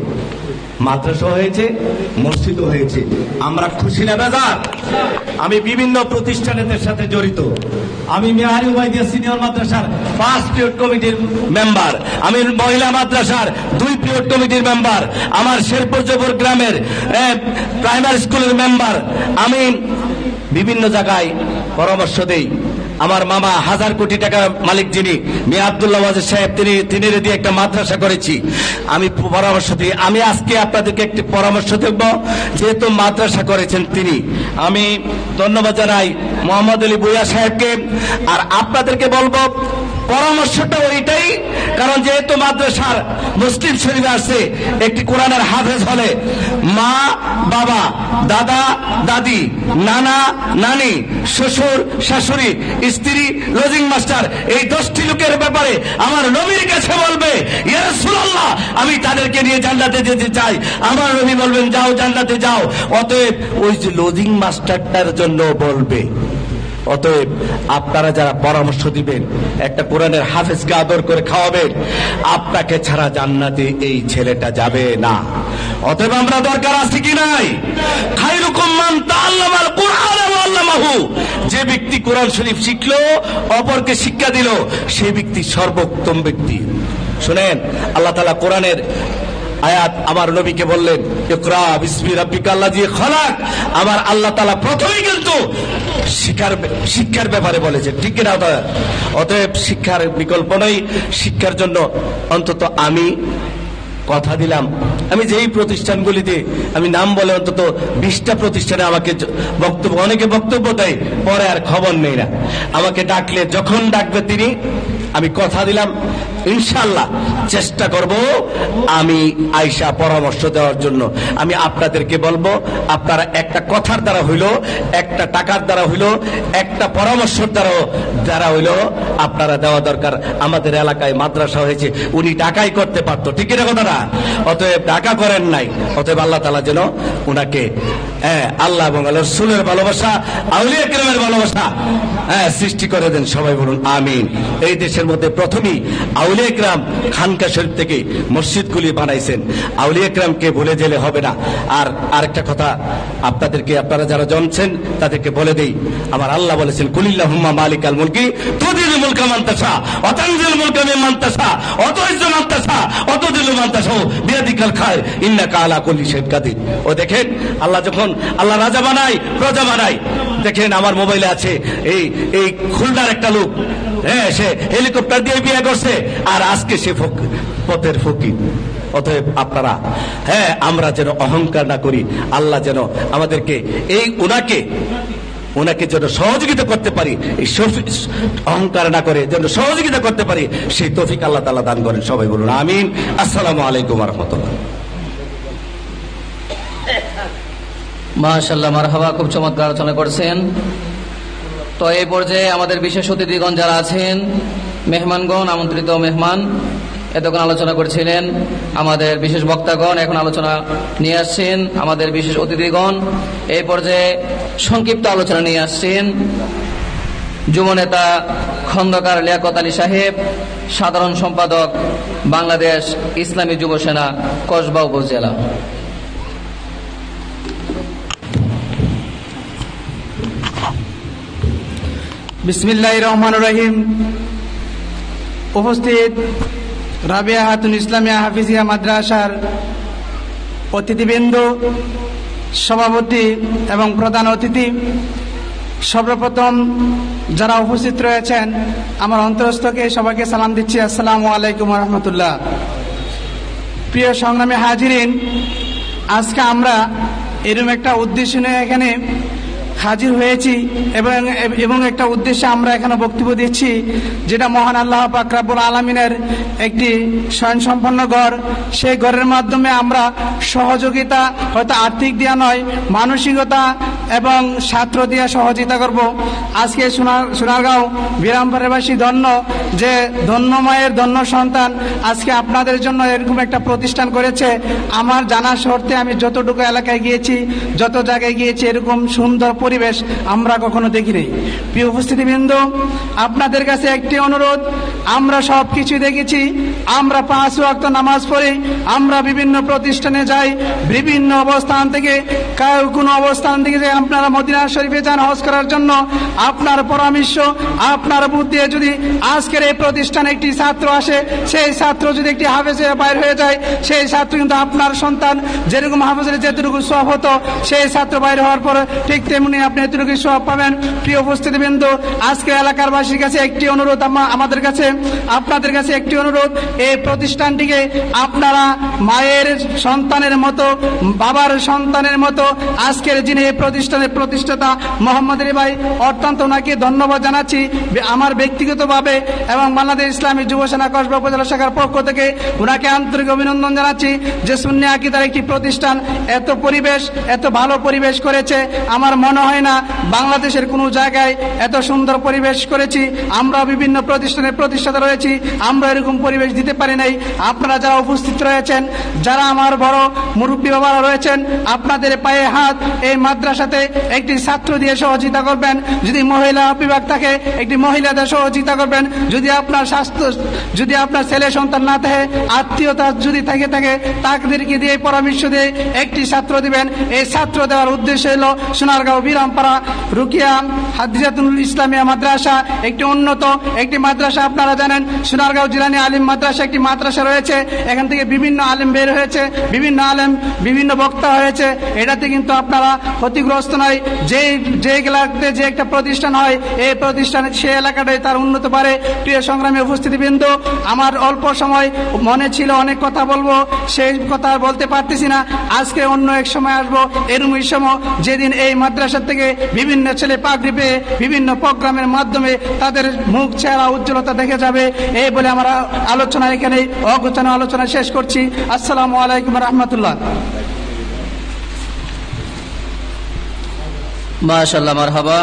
মাদ্রাসা হয়েছে, মসজিদও হয়েছে। আমরা খুশি না বেজার? আমি বিভিন্ন প্রতিষ্ঠানের সাথে জড়িত। আমি মেহারি ওয়াইদিয়া সিনিয়র মাদ্রাসার 5 পিরিয়ড কমিটির মেম্বার, আমি মহিলা মাদ্রাসার 2 পিরিয়ড কমিটির মেম্বার, আমার শেরপুর জবর গ্রামের প্রাইমারি স্কুলের মেম্বার। আমি বিভিন্ন জায়গায় পরামর্শ দেই। আমার মামা 1000 কোটি টাকা মালিক যিনি মিয়া আব্দুল্লাহ ওয়াজেদ সাহেব, তিনি দিয়ে একটা মাদ্রাসা করেছি। আমি পরামর্শ দিই। আমি আজকে আপনাদেরকে একটি পরামর্শ দেব, যেহেতু মাদ্রাসা করেছেন তিনি। আমি ধন্যবাদ জানাই মোহাম্মদ আলী ভুইয়া সাহেবকে। আর আপনাদেরকে বলবো পরামর্শটা ওইটাই, কারণ যেহেতু মাদ্রাসার মুসলিম শরীফে আসছে একটি কোরআনের হাফেজ হলে মা বাবা, দাদা দাদি, নানা নানি, শ্বশুর শাশুড়ি, স্ত্রী, লজিং মাস্টার, এই 10টি লোকের ব্যাপারে আমার নবীর কাছে বলবে, ইয়া রাসূলুল্লাহ আমি তাদেরকে নিয়ে জান্নাতে যেতে চাই। আমার নবী বলবেন যাও জান্নাতে যাও। অতএব ওই যে লজিং মাস্টারটার জন্য বলবে। অতএব আপনারা যারা পরামর্শ দিবেন, একটা কোরআনের হাফেজকে আদর করে খাওয়াবেন, আপনাকে ছাড়া জান্নাতে এই ছেলেটা যাবে না। অতএব আমরা দরকার আছে কি নাই? খায়রুকুম মান তাআল্লামাল কুরআন ওয়া আল্লামাহু, যে ব্যক্তি কোরআন শরীফ শিখলো অপরকে শিক্ষা দিল, সেই ব্যক্তি সর্বোত্তম ব্যক্তি। শুনেন, আল্লাহ তাআলা কোরআনের আয়াত আমার নবীকে বললেন ইকরা বিসমি রাব্বিকাল্লাযী খলাক। আমার আল্লাহ তাআলা প্রথমেই কিন্তু শিক্ষার ব্যাপারে বলেছেন, ঠিক কিনা? অতএব শিক্ষার বিকল্প নেই। শিক্ষার জন্য অন্তত আমি কথা দিলাম, আমি যেই প্রতিষ্ঠানগুলিতে আমি নাম বলে অন্তত 20টা প্রতিষ্ঠানে আমাকে বক্তব্য, অনেকে বক্তব্য দেয় পরে আর খবর নেই না। আমাকে ডাকলে যখন ডাকবে তিনি, আমি কথা দিলাম ইনশাআল্লাহ চেষ্টা করব আমি আয়েশা পরামর্শ দেওয়ার জন্য। আমি আপনাদেরকে বলবো, আপনারা একটা কথার দ্বারা হইলো, একটা টাকার দ্বারা হইলো, একটা পরামর্শের দ্বারা হইলো আপনারা দেওয়া দরকার। আমাদের এলাকায় মাদ্রাসা হয়েছে, উনি টাকাই করতে পারতো, ঠিক না কথাটা? অতএব টাকা করেন নাই। অতএব আল্লাহ তাআলা যেন উনাকে আল্লাহ এবং আল্লাহর রাসূলের ভালোবাসা, আউলিয়া কেরামের ভালোবাসা সৃষ্টি করে দেন। সবাই বলুন আমিন। এই দেশের মধ্যে প্রথমেই আউলিয়া কেরাম খানকা শরীফ থেকে মসজিদগুলি বানাইছেন। আউলিয়া কেরামকে ভুলে গেলে হবে না। আর আরেকটা কথা আপনাদেরকে, আপনারা যারা জানছেন তাদেরকে বলে দেই, আমার আল্লাহ বলেছেন কুলিল্লাহুম্মা মালিকাল মুলকি তুতিল মুলকা মান তাশা ওয়া তানজিল মুলকা মিম্মান তাশা ওয়া তুইজ্জু মান তাশা ওয়া তুযিল্লু মান তাশা বিয়াদিকাল খায়র ইন্নাকা আলা কুল্লি শাইইন কাদির। ও দেখেন, আল্লাহ যখন আল্লাহ রাজা বানায়, প্রজা বানায়, দেখেন আমার মোবাইলে আছে এই খুলনার একটা লোক, সে হেলিকপ্টার দিয়ে বিয়ে করছে, আর আজকে সে পথের ফকির। অতএব আপনারা আমরা যেন অহংকার না করি, আল্লাহ যেন আমাদেরকে এই ওনাকে যেন সহযোগিতা করতে পারি, এই অহংকার না করে যেন সহযোগিতা করতে পারি, সেই তৌফিক আল্লাহ তাআলা দান করেন। সবাই বলুন আমিন। আসসালামু আলাইকুম ওয়া রাহমাতুল্লাহ। মাশাআল্লাহ, মারহাবা, খুব চমৎকার আলোচনা করছেন। তো এই পর্যায়ে আমাদের বিশেষ অতিথিগণ যারা আছেন, মেহমানগণ, আমন্ত্রিত মেহমান, এতক্ষণ আলোচনা করছিলেন আমাদের বিশেষ বক্তাগণ, এখন আলোচনা নিয়ে আসছেন আমাদের বিশেষ অতিথিগণ। এই পর্যায়ে সংক্ষিপ্ত আলোচনা নিয়ে আসছেন যুবনেতা খন্দকার লিয়াকত আলী সাহেব, সাধারণ সম্পাদক বাংলাদেশ ইসলামী যুব সেনা কসবা উপজেলা। বিসমিল্লাহির রহমানির রহিম। উপস্থিত রাবিয়া খাতুন ইসলামিয়া হাফিজিয়া মাদ্রাসার অতিথিবৃন্দ, সভাপতি এবং প্রধান অতিথি, সর্বপ্রথম যারা উপস্থিত রয়েছেন আমার অন্তরস্থকে সবাইকে সালাম দিচ্ছি, আসসালামু আলাইকুম ওয়া রাহমাতুল্লাহ। প্রিয় সংগ্রামী হাজিরিন, আজকে আমরা এরকম একটা উদ্দেশ্য নিয়ে এখানে হাজির হয়েছি এবং একটা উদ্দেশ্যে আমরা এখানে বক্তব্য দিচ্ছি, যেটা মহান আল্লাহ পাক রব্বুল আলামিনের একটি স্বয়ংসম্পন্ন ঘর। সেই ঘরের মাধ্যমে আমরা সহযোগিতা, হয়তো আর্থিক দিয়া নয়, মানসিকতা এবং ছাত্র দিয়া সহযোগিতা করব। আজকে সোনারগাঁও বিরামপুরবাসী ধন্য, যে ধন্য মায়ের ধন্য সন্তান আজকে আপনাদের জন্য এরকম একটা প্রতিষ্ঠান করেছে। আমার জানা শর্তে আমি যতটুকু এলাকায় গিয়েছি, যত জায়গায় গিয়েছি, এরকম সুন্দর পরিবেশ আমরা কখনো দেখিনি। প্রিয় উপস্থিতিবৃন্দ, আপনাদের কাছে একটি অনুরোধ, আমরা সব কিছু দেখেছি, আমরা 5 ওয়াক্ত নামাজ পড়ি, আমরা বিভিন্ন প্রতিষ্ঠানে যাই, বিভিন্ন অবস্থান থেকে, কোনো অবস্থান থেকে যে আপনারা মদিনা শরীফে যান হজ করার জন্য, আপনার পরামর্শ, আপনার বুদ্ধি যদি আজকের এই প্রতিষ্ঠানে একটি ছাত্র আসে, সেই ছাত্র যদি একটি হাফেজে বাইর হয়ে যায়, সেই ছাত্র কিন্তু আপনার সন্তান। যেরকম হাফেজের যেটুকু সব হতো, সেই ছাত্র বাইর হওয়ার পর ঠিক তেমনি আপনি এতটুকু সওয়াব পাবেন। প্রিয় উপস্থিতিবৃন্দ, আজকে এলাকার বাসীর কাছে একটি অনুরোধ, আমাদের কাছে আপনাদের কাছে একটি অনুরোধ, এই প্রতিষ্ঠানটিকে আপনারা মায়ের সন্তানের মতো, বাবার সন্তানের মতো, আজকের যিনি এই প্রতিষ্ঠানের প্রতিষ্ঠাতা মোহাম্মদ আলী ভাই, অত্যন্ত ওনাকে ধন্যবাদ জানাচ্ছি আমার ব্যক্তিগতভাবে এবং বাংলাদেশ ইসলামী যুব সেনা কসবা উপজেলা শাখার পক্ষ থেকে ওনাকে আন্তরিক অভিনন্দন জানাচ্ছি যে সুন্নি আকীদার একটি প্রতিষ্ঠান এত পরিবেশ, এত ভালো পরিবেশ করেছে। আমার মনে হয় না বাংলাদেশের কোনো জায়গায় এত সুন্দর পরিবেশ করেছি। আমরা বিভিন্ন প্রতিষ্ঠানের প্রতিষ্ঠাতা রয়েছি, আমরা এরকম পরিবেশ দিতে পারি নাই। আপনারা যারা উপস্থিত রয়েছেন, যারা আমার বড় মুরব্বী বাবারা রয়েছেন, আপনাদের পায়ে হাত, এই মাদ্রাসাতে একটি ছাত্র দিয়ে সহযোগিতা করবেন। যদি মহিলা বিভাগ থাকে, একটি মহিলাদের সহযোগিতা করবেন। যদি আপনার স্বাস্থ্য, যদি আপনার ছেলে সন্তান না থাকে, আত্মীয়তা যদি থাকে তাদেরকে দিয়ে পরামর্শ দিয়ে একটি ছাত্র দিবেন। এই ছাত্র দেওয়ার উদ্দেশ্য হল সোনারগাঁও বিরামপাড়া রুকিয়া হাদিজাতুল ইসলামিয়া মাদ্রাসা একটি উন্নত একটি মাদ্রাসা। আপনারা জানেন সোনারগাঁও জিলানী আলিম মাদ্রাসা একটি মাদ্রাসা রয়েছে। এখান থেকে বিভিন্ন আলেম বের হয়েছে, বিভিন্ন আলেম, বিভিন্ন বক্তা হয়েছে। এটাতে কিন্তু আপনারা ক্ষতিগ্রস্ত নয়। যে এলাকাতে যে একটা প্রতিষ্ঠান হয়, এই প্রতিষ্ঠানে সে এলাকাটাই তার উন্নত পারে। প্রিয় সংগ্রামী উপস্থিতিবৃন্দ, আমার অল্প সময় মনে ছিল অনেক কথা বলবো, সেই কথা বলতে পারতেছি না। আজকে অন্য এক সময় আসবো, এরকমই সময় যেদিন এই মাদ্রাসা থেকে বিভিন্ন ছেলে পাগড়ি পেয়ে বিভিন্ন প্রোগ্রামের মাধ্যমে তাদের মুখ চেহারা উজ্জ্বলতা দেখে যাবে। এই বলে আমার আলোচনা এখানে অগোছানো আলোচনা শেষ করছি। আসসালামু আলাইকুম রহমতুল্লাহ। মাশাআল্লাহ, মারহাবা।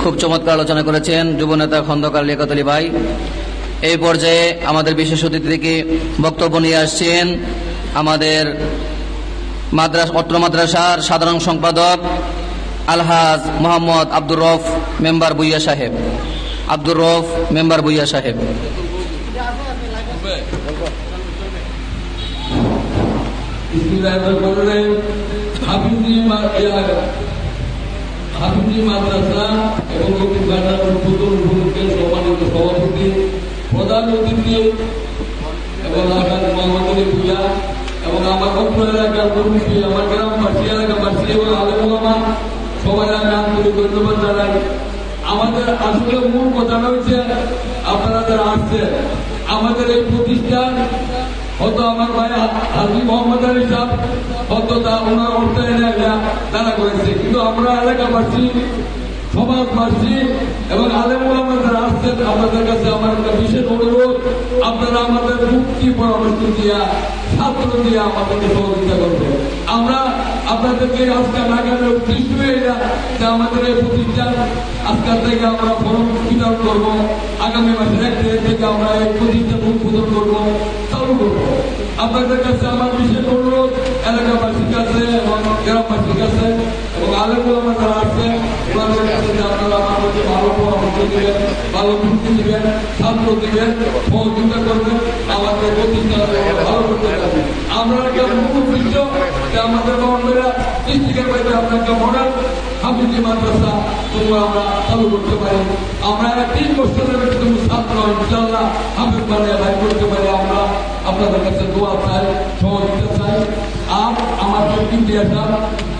খুব চমৎকার আলোচনা করেছেন যুবনেতা খন্দকার লিয়াকত আলী ভাই। এই পর্যায়ে আমাদের বিশেষ অতিথি থেকে বক্তব্য নিয়ে আসছেন আমাদের অত্র মাদ্রাসার সাধারণ সম্পাদক আলহাজ মোহাম্মদ আব্দুর রউফ মেম্বার বুইয়া সাহেব। আব্দুর রউফ মেম্বার বুইয়া সাহেব। হাফিজি মাদ্রাসা এবং সম্মানিত সভাপতি, প্রধান অতিথি এবং মোহাম্মদ আলী ভূঁইয়া এবং আমার অত্র এলাকার মুরব্বী, আমার গ্রামবাসী, এলাকাবাসী এবং আলেম ওলামা, সবাই আমি আন্তরিক ধন্যবাদ জানাই। আমাদের আসলে মূল কথাটা হচ্ছে আপনারা যারা আসছেন, আমাদের এই প্রতিষ্ঠান হয়তো আমার ভাই হাজী মোহাম্মদ আলী সাহেব হয়তো তা ওনার অর্থায়নে তারা করেছে, কিন্তু আমরা এলাকাবাসী, সমাজবাসী এবং আলেম ওলামা যারা আসছেন, আপনাদের কাছে আমার একটা বিশেষ অনুরোধ, আপনারা আমাদের মুক্তি পরামর্শ দিয়া, ছাত্র দিয়ে আমাদেরকে সহযোগিতা করবে। আমরা আপনাদেরকে আজকাল লাগানোর উদ্দেশ্য এটা যে আমাদের এই প্রতিষ্ঠান আজকাল থেকে আমরা ফরম বিতরণ করবো, আগামী মাসের 1 তারিখ থেকে আমরা এই প্রতিষ্ঠান উদ্বোধন করবো, চালু করবো। আপনাদের কাছে আমার বিশেষ অনুরোধ, এলাকাবাসীর কাছে এবং গ্রামবাসীর কাছে এবং আলেম ওলামা যারা আছে ওনাদের কাছে যে আপনারা আমাদেরকে ভালো পরামর্শ দিবেন, ভালো মুক্তি দিবেন, ছাত্র দিবেন, সহযোগিতা করবেন, আমাদের প্রতিষ্ঠান ভালো করতে পারবেন। আমরা একটা মূল উদ্দেশ্য যে আমাদের গভর্নমেন্টরা ডিস্ট্রিক্টের বাইরে আমরা একটা মডেল হাফিজি মাদ্রাসা তবু আমরা চালু করতে পারি। আমরা 3 বছরের কিন্তু ছাত্র ইনশাআল্লাহ হাফিজ বানিয়ে বাইর করতে পারি। আমরা আপনাদের কাছে দোয়া চাই, সহযোগিতা চাই। আর আমাদের ইন্ডিয়াটা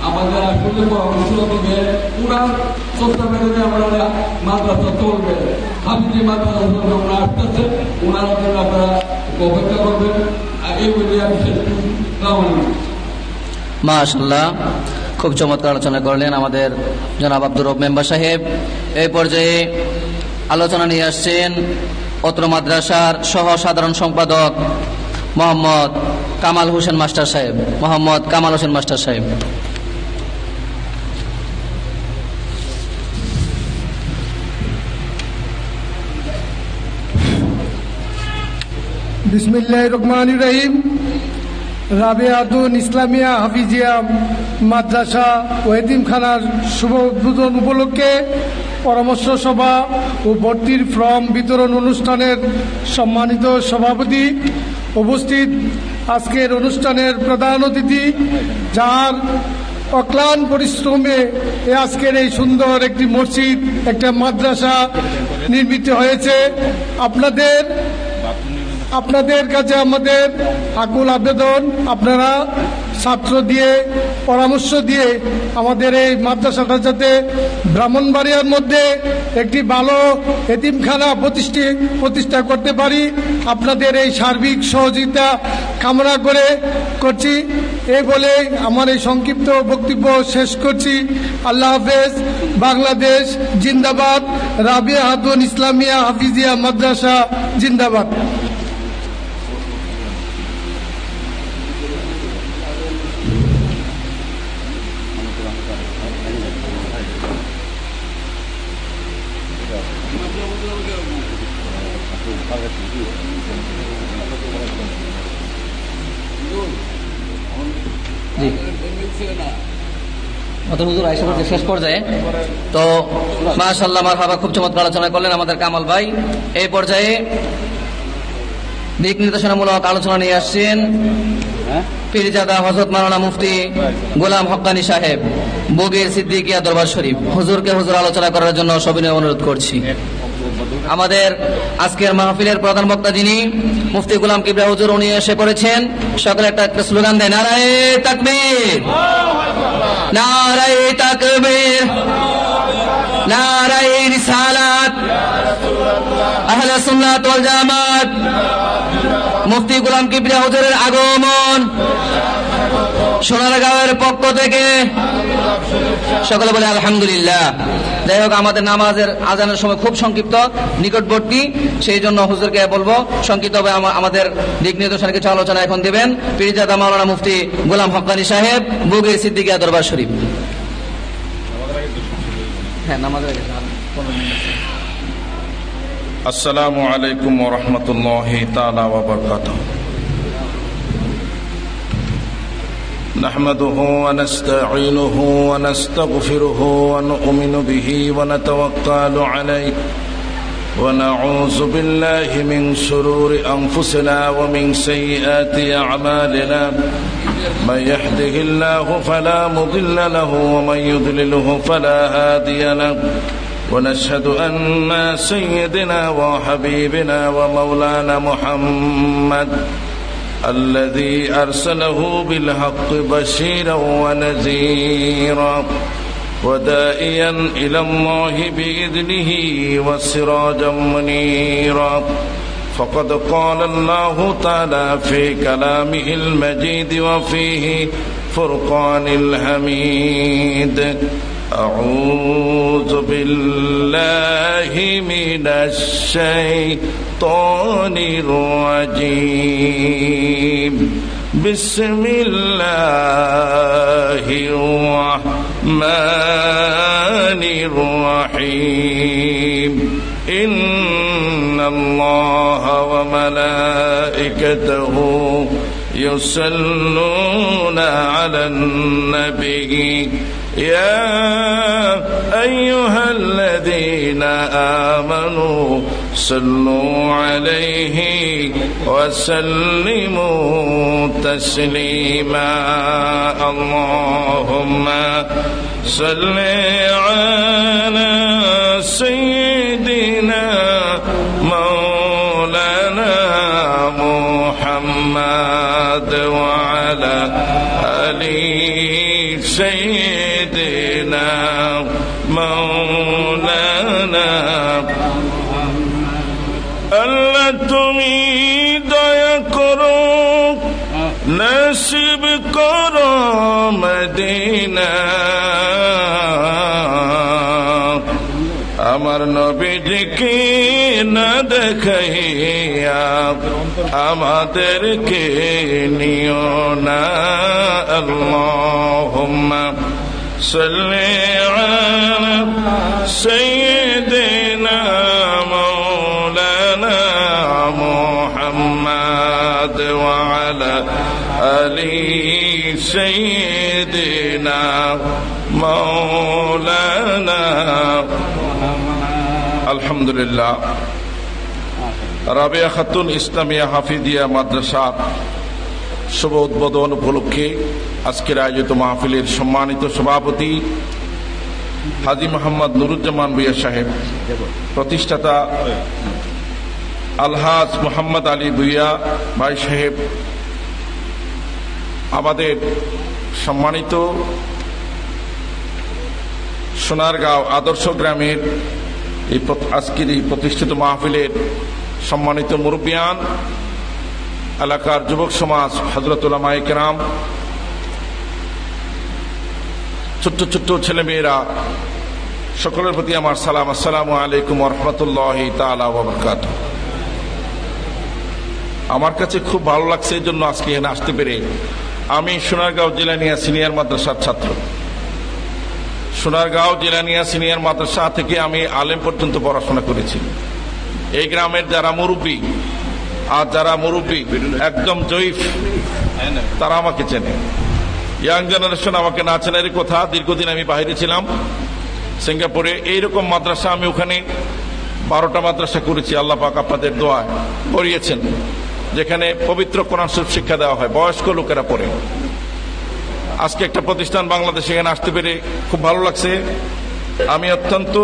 আমাদের আসলে পরামর্শ দিবে, উনার তত্ত্বাবধানে আমরা মাদ্রাসা চলবে। হাফিজি মাদ্রাসা আমরা আসতেছে, উনারা আপনারা অপেক্ষা করবেন। এই বলে আমি শেষ করছি। মাশাআল্লাহ, খুব চমৎকার আলোচনা করলেন আমাদের জনাব আব্দুর রউফ মেম্বার সাহেব। এই পর্যায়ে আলোচনা নিয়ে আসছেন অত্র মাদ্রাসার সহ সাধারণ সম্পাদক মোহাম্মদ কামাল হোসেন মাস্টার সাহেব। মোহাম্মদ কামাল হোসেন মাস্টার সাহেব। বিসমিল্লাহির রহমানির রহিম। রাবেয়াতুন ইসলামিয়া হাফিজিয়া মাদ্রাসা ও এতিমখানার শুভ উদ্বোধন উপলক্ষে পরামর্শ সভা ও ভর্তির ফর্ম বিতরণ অনুষ্ঠানের সম্মানিত সভাপতি, উপস্থিত আজকের অনুষ্ঠানের প্রধান অতিথি, যার অক্লান পরিশ্রমে আজকের এই সুন্দর একটি মসজিদ, একটা মাদ্রাসা নির্মিত হয়েছে। আপনাদের কাছে আমাদের আকুল আবেদন, আপনারা ছাত্র দিয়ে পরামর্শ দিয়ে আমাদের এই মাদ্রাসাটা যাতে ব্রাহ্মণবাড়িয়ার মধ্যে একটি ভালো এতিমখানা প্রতিষ্ঠা করতে পারি, আপনাদের এই সার্বিক সহযোগিতা কামনা করছি। এই বলে আমার এই সংক্ষিপ্ত বক্তব্য শেষ করছি। আল্লাহ হাফেজ। বাংলাদেশ জিন্দাবাদ। রাবিয়া খাতুন ইসলামিয়া হাফিজিয়া মাদ্রাসা জিন্দাবাদ। শেষ পর্যায়ে তো মাশাআল্লাহ মারহাবা, খুব চমৎকার আলোচনা করলেন আমাদের কামাল ভাই। এই পর্যায়ে দিক নির্দেশনামূলক আলোচনা নিয়ে আসছেন পীরজাদা হযরত মাওলানা মুফতি গোলাম হক্কানী সাহেব, বগির সিদ্দিকিয়া দরবার শরীফ। হুজুরকে হুজুর আলোচনা করার জন্য সবিনয় অনুরোধ করছি। আমাদের আজকের মাহফিলের প্রধান বক্তা যিনি মুফতি গোলাম কিবরিয়া হুজুর, উনি এসে পড়েছেন। সকলে একটা স্লোগান দেয়, নারায়ে তাকবীর, নারায়ে তাকবীর, নারায়ে রিসালাত, আহলে সুন্নাত ওয়াল জামাত। মুফতি গোলাম কিবরিয়া হুজুরের আগমন সোনারগাঁওয়ের পক্ষ থেকে সকলে বলে আলহামদুলিল্লাহ। যাই হোক, আমাদের নামাজের আজানের সময় খুব সংক্ষিপ্ত নিকটবর্তী, সেই জন্য হুজুরকে বলবো সংক্ষিপ্তভাবে আমাদের দিক নির্দেশনা কিছু আলোচনা এখন দেবেন পীরজাদা মাওলানা মুফতি গোলাম হক্কানী সাহেব, বগির সিদ্দিকিয়া দরবার শরীফ। হ্যাঁ, নামাজের আসসালামু আলাইকুম ওয়া রাহমাতুল্লাহি তাআলা ওয়া বারাকাতুহু। نحمده ونستعينه ونستغفره ونؤمن به ونتوكل عليه ونعوذ بالله من شرور أنفسنا ومن سيئات أعمالنا من يهده الله فلا مضل له ومن يضلله فلا هادي له ونشهد أن سيدنا وحبيبنا ومولانا محمد الذي أرسله بالحق بشيرا ونذيرا وداعيا إلى الله بإذنه وسراجا منيرا فقد قال الله تعالى في كلامه المجيد وفيه فرقان الحميد أعوذ بالله من الشيطان الرجيم بسم الله الرحمن الرحيم إن الله وملائكته يصلون على النبي يا أيها الذين آمنوا صلوا عليه وسلموا تسليما اللهم صل على سيدنا مولانا محمد وعلى آله سيدنا مولانا আল্লাহ তুমি দয়া করো, নসিব করো মদিনা, আমার নবীজিকে না দেখাইয়া আমাদেরকে নিও না। আল্লাহুম্মা সাল্লি আলা সাইয়্যিদিনা মাওলানা মুহাম্মদ ওয়া আলা আলি সাইয়্যিদিনা মাওলানা। আলহামদুলিল্লাহ, রাবিয়া খাতুন ইসলামিয়া হাফিজিয়া মাদ্রাসার শুভ উদ্বোধন উপলক্ষে আজকের আয়োজিত মাহফিলের সম্মানিত সভাপতি হাজী মোহাম্মদ নুরুজ্জামান ভূঁইয়া সাহেব, প্রতিষ্ঠাতা আলহাজ মোহাম্মদ আলী ভূঁইয়া ভাই সাহেব, আমাদের সম্মানিত সোনারগাঁও আদর্শ গ্রামের আজকের এই প্রতিষ্ঠিত মাহফিলের সম্মানিত মুরব্বিয়ান, এলাকার যুবক সমাজ, হযরত উলামায়ে কেরাম, ছোট্ট ছোট্ট ছেলে মেয়েরা, সকলের প্রতি আমার সালাম। আসসালামু আলাইকুম ওয়া রাহমাতুল্লাহি তাআলা ওয়া বারাকাতুহু। আমার কাছে খুব ভালো লাগছে এই জন্য আজকে এখানে আসতে পেরে। আমি সোনারগাঁও জিলানিয়া সিনিয়র মাদ্রাসার ছাত্র। সোনারগাঁও জিলানিয়া সিনিয়র মাদ্রাসা থেকে আমি আলেম পর্যন্ত পড়াশোনা করেছি। এই গ্রামের যারা মুরব্বী আর যারা মুরব্বী একদম জয়ীফ, তারা আমাকে চেনে। ইয়াং জেনারেশন আমাকে না চেনারই কথা। দীর্ঘদিন আমি বাইরে ছিলাম সিঙ্গাপুরে। এইরকম মাদ্রাসা আমি ওখানে 12টা মাদ্রাসা করেছি। আল্লাহ পাক আপনাদের দোয়ায় করিয়েছেন, যেখানে পবিত্র কোরআন শরীফ শিক্ষা দেওয়া হয়, বয়স্ক লোকেরা পড়ে। আজকে একটা প্রতিষ্ঠান বাংলাদেশে এখানে আসতে পেরে খুব ভালো লাগছে। আমি অত্যন্ত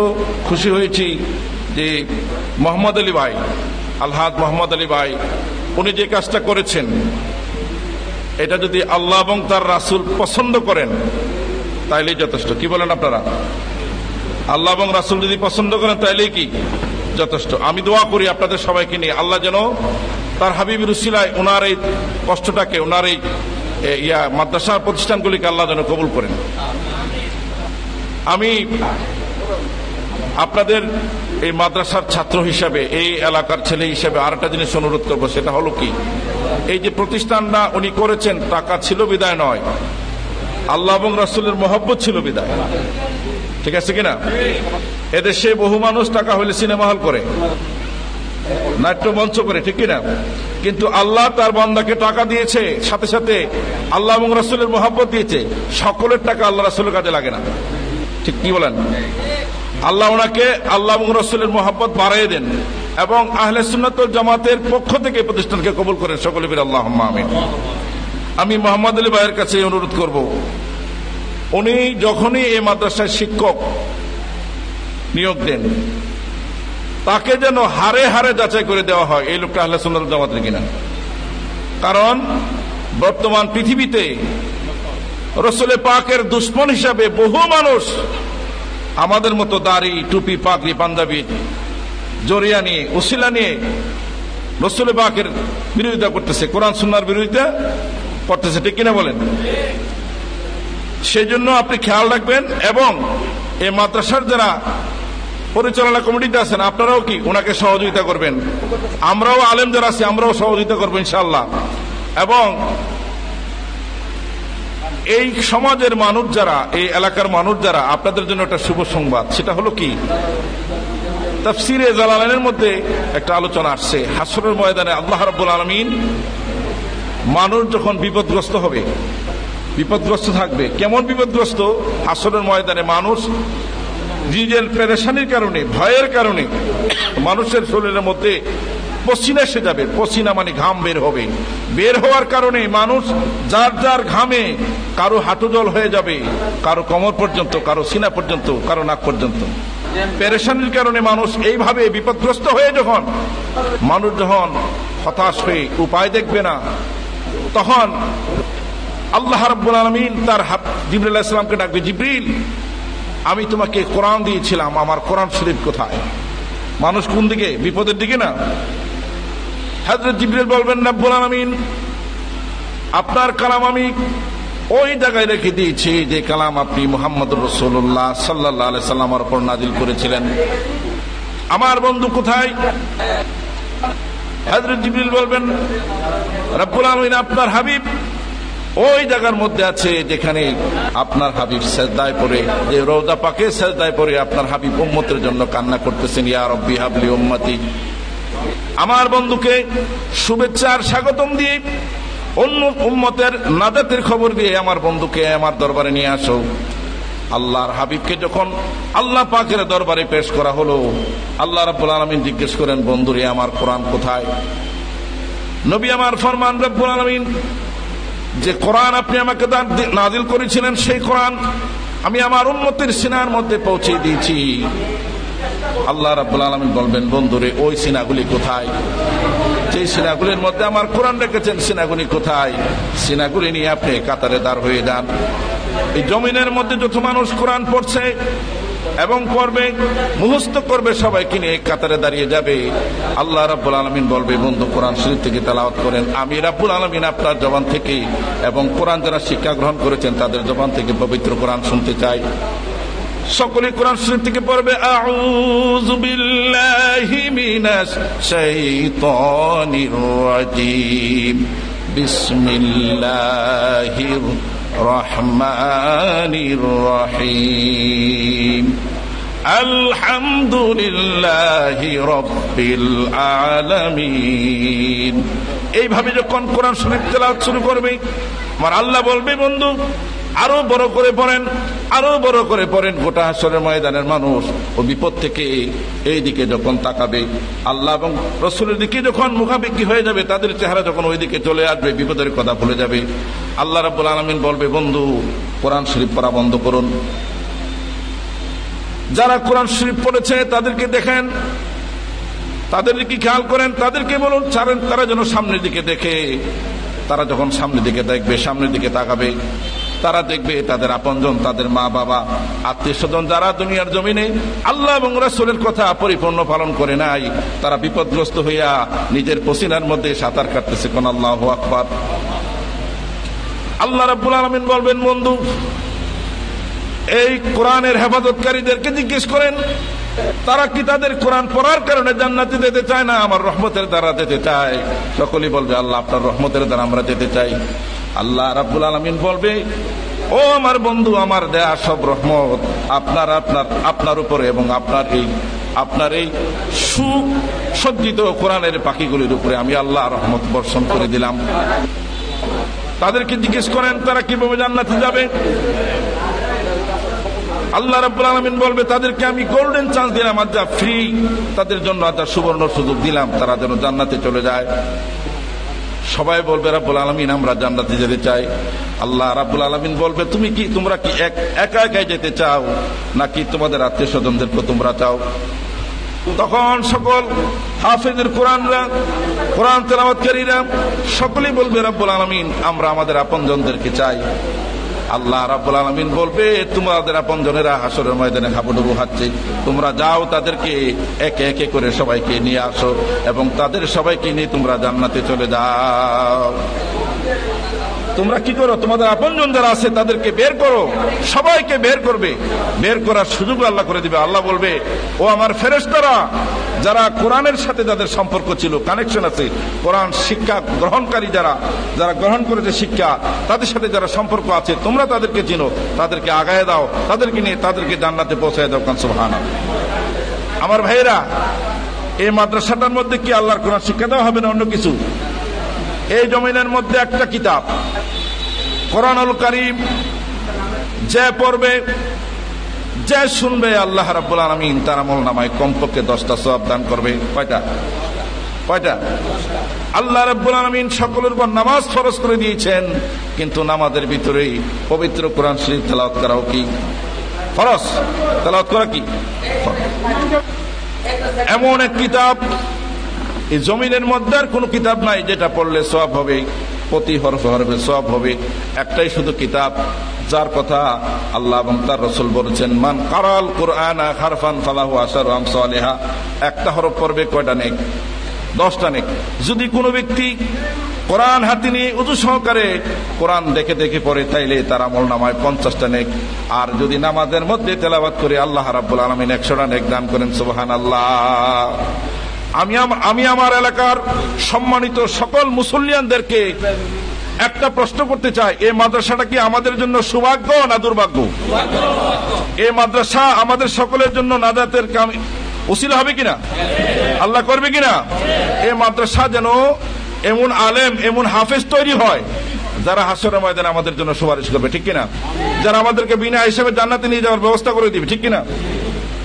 খুশি হয়েছি যে মোহাম্মদ আলী ভাই, আলহাজ মোহাম্মদ আলী ভাই, উনি যে কাজটা করেছেন, এটা যদি আল্লাহ এবং তার রাসূল পছন্দ করেন তাইলেই যথেষ্ট। কি বলেন আপনারা? আল্লাহ এবং রাসূল যদি পছন্দ করেন তাইলেই কি যথেষ্ট। আমি দোয়া করি আপনাদের সবাইকে নিয়ে, আল্লাহ যেন তার হাবিবের উসিলায় ওনার এই কষ্টটাকে, ওনার এই মাদ্রাসার প্রতিষ্ঠানগুলিকে আল্লাহ যেন কবুল করেন। আমি আপনাদের এই মাদ্রাসার ছাত্র হিসাবে, এই এলাকার ছেলে হিসাবে আরেকটা জিনিস অনুরোধ করবো, সেটা হলো কি, এই যে প্রতিষ্ঠানটা উনি করেছেন, টাকা ছিল বিদায় নয়, আল্লাহ এবং রাসূলের মহব্বত ছিল বিদায়। ঠিক আছে কিনা? এদেশে বহু মানুষ টাকা হলে সিনেমা হল করে, নাট্য মঞ্চ করে, ঠিক কিনা? কিন্তু আল্লাহ তার বান্দাকে টাকা দিয়েছে, সাথে সাথে আল্লাহ এবং রাসূলের মহব্বত দিয়েছে। সকলের টাকা আল্লাহ রাসূলের কাজে লাগে না, ঠিক কি বলেন? আল্লাহ ওনাকে আল্লাহ এবং রাসূলের মহব্বত বাড়িয়ে দেন এবং আহলে সুন্নাত ওয়াল জামাতের পক্ষ থেকে প্রতিষ্ঠানকে কবুল করেন। সকলে বলি আল্লাহুম্মা আমিন। আমি মোহাম্মদ আলী ভাইয়ের কাছে অনুরোধ করব, উনি যখনই এই মাদ্রাসায় শিক্ষক নিয়োগ দেন, তাকে যেন হারে হারে যাচাই করে দেওয়া হয় এই লোকটা আহলে সুন্নাত ওয়াল জামাতের কিনা। কারণ বর্তমান পৃথিবীতে রাসূল পাকের দুশমন হিসাবে বহু মানুষ আমাদের মতো দাড়ি, টুপি, পাগড়ি, পাঞ্জাবি, জরিয়া নিয়ে, উসিলা নিয়ে রাসূল পাকের বিরোধিতা করতেছে, কোরআন সুন্নাহর বিরোধিতা করতেছে, ঠিক কিনা বলেন? সেই জন্য আপনি খেয়াল রাখবেন এবং এই মাদ্রাসার যারা পরিচালনা কমিটিতে আছেন, আপনারাও কি ওনাকে সহযোগিতা করবেন। আমরাও আলেম যারা আছি আমরাও সহযোগিতা করবো ইনশাআল্লাহ। এবং এই সমাজের মানুষ যারা, এই এলাকার মানুষ যারা, আপনাদের জন্য একটা শুভ সংবাদ, সেটা হলো কি, তাফসীরে জালালাইনের মধ্যে একটা আলোচনা আসছে, হাসরের ময়দানে আল্লাহ রাব্বুল আলামিন মানুষ যখন বিপদগ্রস্ত হবে, বিপদগ্রস্ত থাকবে। কেমন বিপদগ্রস্ত? হাসরের ময়দানে মানুষ নিজের পেরেশানির কারণে, ভয়ের কারণে মানুষের শরীরের মধ্যে পসিনা এসে যাবে। পসিনা মানে ঘাম বের হবে। বের হওয়ার কারণে মানুষ যার যার ঘামে কারো হাঁটু জল হয়ে যাবে, কারো কোমর পর্যন্ত, কারো সিনা পর্যন্ত, কারো নাক পর্যন্ত। পেরেশানির কারণে মানুষ এইভাবে বিপদগ্রস্ত হয়ে মানুষ যখন হতাশ হয়ে উপায় দেখবে না, তখন আল্লাহ রাব্বুল আলামিন তার জিবরিল আলাইহিস সালামকে ডাকবে, জিবরিল, আমি তোমাকে কোরআন দিয়েছিলাম, আমার কোরআন শরীফ কোথায়? মানুষ কোন দিকে? বিপদের দিকে না? হযরত জিবরিল বলবেন, রব্বুল আলামিন আপনার কালাম আমি ওই জায়গায় রেখে দিয়েছি যে কালাম আপনি মুহাম্মদুর রাসূলুল্লাহ সাল্লাল্লাহু আলাইহি সাল্লামের উপর নাজিল করেছিলেন। আমার বন্ধু কোথায়? হযরত জিবরিল বলবেন, রব্বুল আলামিন আপনার হাবিব ওই জায়গার মধ্যে আছে যেখানে আপনার হাবিব সেজদায় পড়ে, যে রওজা পাকে সেজদায় পড়ে আপনার হাবিব উম্মতের জন্য কান্না করতেছেন, ইয়া রাব্বি হাবলি উম্মতি। আমার বন্ধুকে শুভেচ্ছার স্বাগতম দিয়ে, অন্য উম্মতের নাজাতের খবর দিয়ে আমার বন্ধুকে আমার দরবারে নিয়ে আসো। আল্লাহর হাবিবকে যখন আল্লাহ পাকের দরবারে পেশ করা হলো, আল্লাহ রাব্বুল আলামিন জিজ্ঞেস করেন, বন্ধুরে আমার কোরআন কোথায়? নবী আমার ফরমান, রাব্বুল আলামিন যে কোরআন আপনি আমাকে নাজিল করেছিলেন, সেই কোরআন আমি আমার উম্মতের সিনার মধ্যে পৌঁছে দিয়েছি। আল্লাহ রাব্বুল আলামিন বলবেন, বন্ধুরে ওই সিনাগুলি কোথায়? যে যেই সিনাগুলির মধ্যে আমার কোরআন রেখেছেন, সিনাগুলি কোথায়? সিনাগুলি নিয়ে আপনি কাতারে দাঁড় হয়ে যান। এই জমিনের মধ্যে যত মানুষ কোরআন পড়ছে এবং পড়বে, মুখস্থ করবে, সবাইকে নিয়ে কাতারে দাঁড়িয়ে যাবে। আল্লাহ রাব্বুল আলামিন বলবে, বন্ধু কোরআন শরীফ থেকে তেলাওয়াত করেন। আমি রাব্বুল আলামিন আপনার জবান থেকে এবং কোরআন যারা শিক্ষা গ্রহণ করেছেন তাদের জবান থেকে পবিত্র কোরআন শুনতে চাই। সকলে কোরআন শরীফ থেকে পড়বে, আউযু বিল্লাহি মিনাশ শাইতানির রাজীম, বিসমিল্লাহির রহমানির রহিম, আলহামদুলিল্লাহি রাব্বিল আলামিন। এইভাবে যখন কোরআন শরীফ তেলাওয়াত শুরু করবে, আমার আল্লাহ বলবে, বন্ধু আরো বড় করে পড়েন, আরো বড় করে পড়েন। গোটা হাসরের ময়দানের মানুষ ও বিপদ থেকে এই দিকে যখন তাকাবে, আল্লাহ এবং রাসূলের দিকে যখন মুখাপেক্ষী হয়ে যাবে, তাদের চেহারা যখন ওই দিকে চলে আসবে, বিপদের কথা ভুলে যাবে। আল্লাহ রাব্বুল আলামিন বলবে, বন্ধু কোরআন শরীফ পড়া বন্ধ করুন। যারা কোরআন শরীফ পড়েছে তাদেরকে দেখেন, তাদের দিকে খেয়াল করেন, তাদেরকে বলুন ছাড়েন, তারা যেন সামনের দিকে দেখে। তারা যখন সামনের দিকে দেখবে, সামনের দিকে তাকাবে, তারা দেখবে তাদের আপনজন, তাদের মা বাবা, আত্মীয় স্বজন যারা দুনিয়ার জমিনে আল্লাহ এবং রাসূলের কথা পরিপূর্ণ পালন করে নাই, তারা বিপদগ্রস্ত হইয়া নিজের পসিনার মধ্যে সাঁতার কাটতেছে। কোন আল্লাহু আকবার। আল্লাহ রাব্বুল আলামিন বলবেন, বন্ধু এই কোরআনের হেফাজতকারীদেরকে জিজ্ঞেস করেন, তারা কি তাদের কোরআন পড়ার কারণে জান্নাতে যেতে চায় না আমার রহমতের দ্বারা যেতে চায়? সকলেই বলবে, আল্লাহ আপনার রহমতের দ্বারা আমরা যেতে চাই। আল্লাহ রাব্বুল আলামিন বলবে, ও আমার বন্ধু, আমার দেয়া সব রহমত আপনার উপরে এবং আপনার এই সুসজ্জিত কোরআনের পাখিগুলির উপরে আমি আল্লাহ রহমত বর্ষণ করে দিলাম। তাদেরকে জিজ্ঞেস করেন তারা কিভাবে জান্নাতে যাবে। আল্লাহ রাব্বুল আলামিন বলবে, তাদেরকে আমি গোল্ডেন চান্স দিলাম, আজ যা ফ্রি, তাদের জন্য আজ সুবর্ণ সুযোগ দিলাম, তারা যেন জান্নাতে চলে যায়। সবাই বলবে, রাব্বুল আলামিন আমরা জান্নাতে যেতে চাই। আল্লাহ রাব্বুল আলামিন বলবে, তোমরা কি একা একাই যেতে চাও নাকি তোমাদের আত্মীয় স্বজনদেরকে তোমরা চাও? তখন সকল হাফেজের কোরআন তেলাওয়াতকারীরা সকলেই বলবে, রাব্বুল আলামিন আমরা আমাদের আপনজনদেরকে চাই। আল্লাহ রাব্বুল আলামিন বলবে, তোমাদের আপনজনেরা হাসরের ময়দানে হাবুডুবু খাচ্ছে, তোমরা যাও তাদেরকে একে একে করে সবাইকে নিয়ে আসো এবং তাদের সবাইকে নিয়ে তোমরা জান্নাতে চলে যাও। তোমরা কি করো, তোমাদের আপনজন যারা আছে তাদেরকে বের করো, সবাইকে বের করবে, বের করার সুযোগ আল্লাহ করে দিবে। আল্লাহ বলবে, ও আমার ফেরেশতারা, যারা কোরআনের সাথে যাদের সম্পর্ক ছিল, কানেকশন আছে, কোরআন শিক্ষা গ্রহণকারী যারা গ্রহণ করেছে শিক্ষা, তাদের সাথে যারা সম্পর্ক আছে, তোমরা তাদেরকে চিনো, তাদেরকে আগায় দাও, তাদেরকে নিয়ে তাদেরকে জান্নাতে পৌঁছায় দাও। সুবহানাল্লাহ। আমার ভাইয়েরা, এই মাদ্রাসাটার মধ্যে কি আল্লাহর কোরআন শিক্ষা দেওয়া হবে না অন্য কিছু? এই জমিনের মধ্যে একটা কিতাব কোরআনুল কারীম যে পড়বে, যে শুনবে, আল্লাহ রাব্বুল আলামিন তার আমলনামায় কমপক্ষে 10টা সওয়াব দান করবে। কয়টা? আল্লাহ রাব্বুল আলামিন সকলের উপর নামাজ ফরজ করে দিয়েছেন, কিন্তু নামাজের ভিতরেই পবিত্র কোরআন শরীফ তেলাওয়াত করাও কি ফরজ? তেলাওয়াত করা কি এমন এক কিতাব এই জমিনের মধ্যে আর কোন কিতাব নাই যেটা পড়লে সওয়াব হবে, প্রতি হরফে হরফে সওয়াব হবে। একটাই শুধু কিতাব যার কথা আল্লাহ এবং তার রাসূল বলেছেন, মান কারাল কুরআনা হারফান ফালাহু আশারু আমসালিহা। একটা হরফ পড়বে কয়টা নেক? 10টা নেক। যদি কোনো ব্যক্তি কোরআন হাতে নিয়ে উযু সহকারে কোরআন দেখে দেখে পড়ে, তাইলে তার আমলনামায় 50টা নেক। আর যদি নামাজের মধ্যে তেলাওয়াত করে, আল্লাহ রাব্বুল আলামিন 100টা নেক দান করেন। সুবহানাল্লাহ। আমি আমার এলাকার সম্মানিত সকল মুসল্লিয়ানদেরকে একটা প্রশ্ন করতে চাই, এই মাদ্রাসাটা কি আমাদের জন্য সৌভাগ্য না দুর্ভাগ্য? এই মাদ্রাসা আমাদের সকলের জন্য নাজাতের ওসিলা হবে কিনা? আল্লাহ করবে কিনা? এই মাদ্রাসা যেন এমন আলেম, এমন হাফেজ তৈরি হয় যারা হাসরের ময়দানে আমাদের জন্য সুপারিশ করবে, ঠিক কিনা? যারা আমাদেরকে বিনা হিসেবে জান্নাতে নিয়ে যাওয়ার ব্যবস্থা করে দিবে, ঠিক কিনা?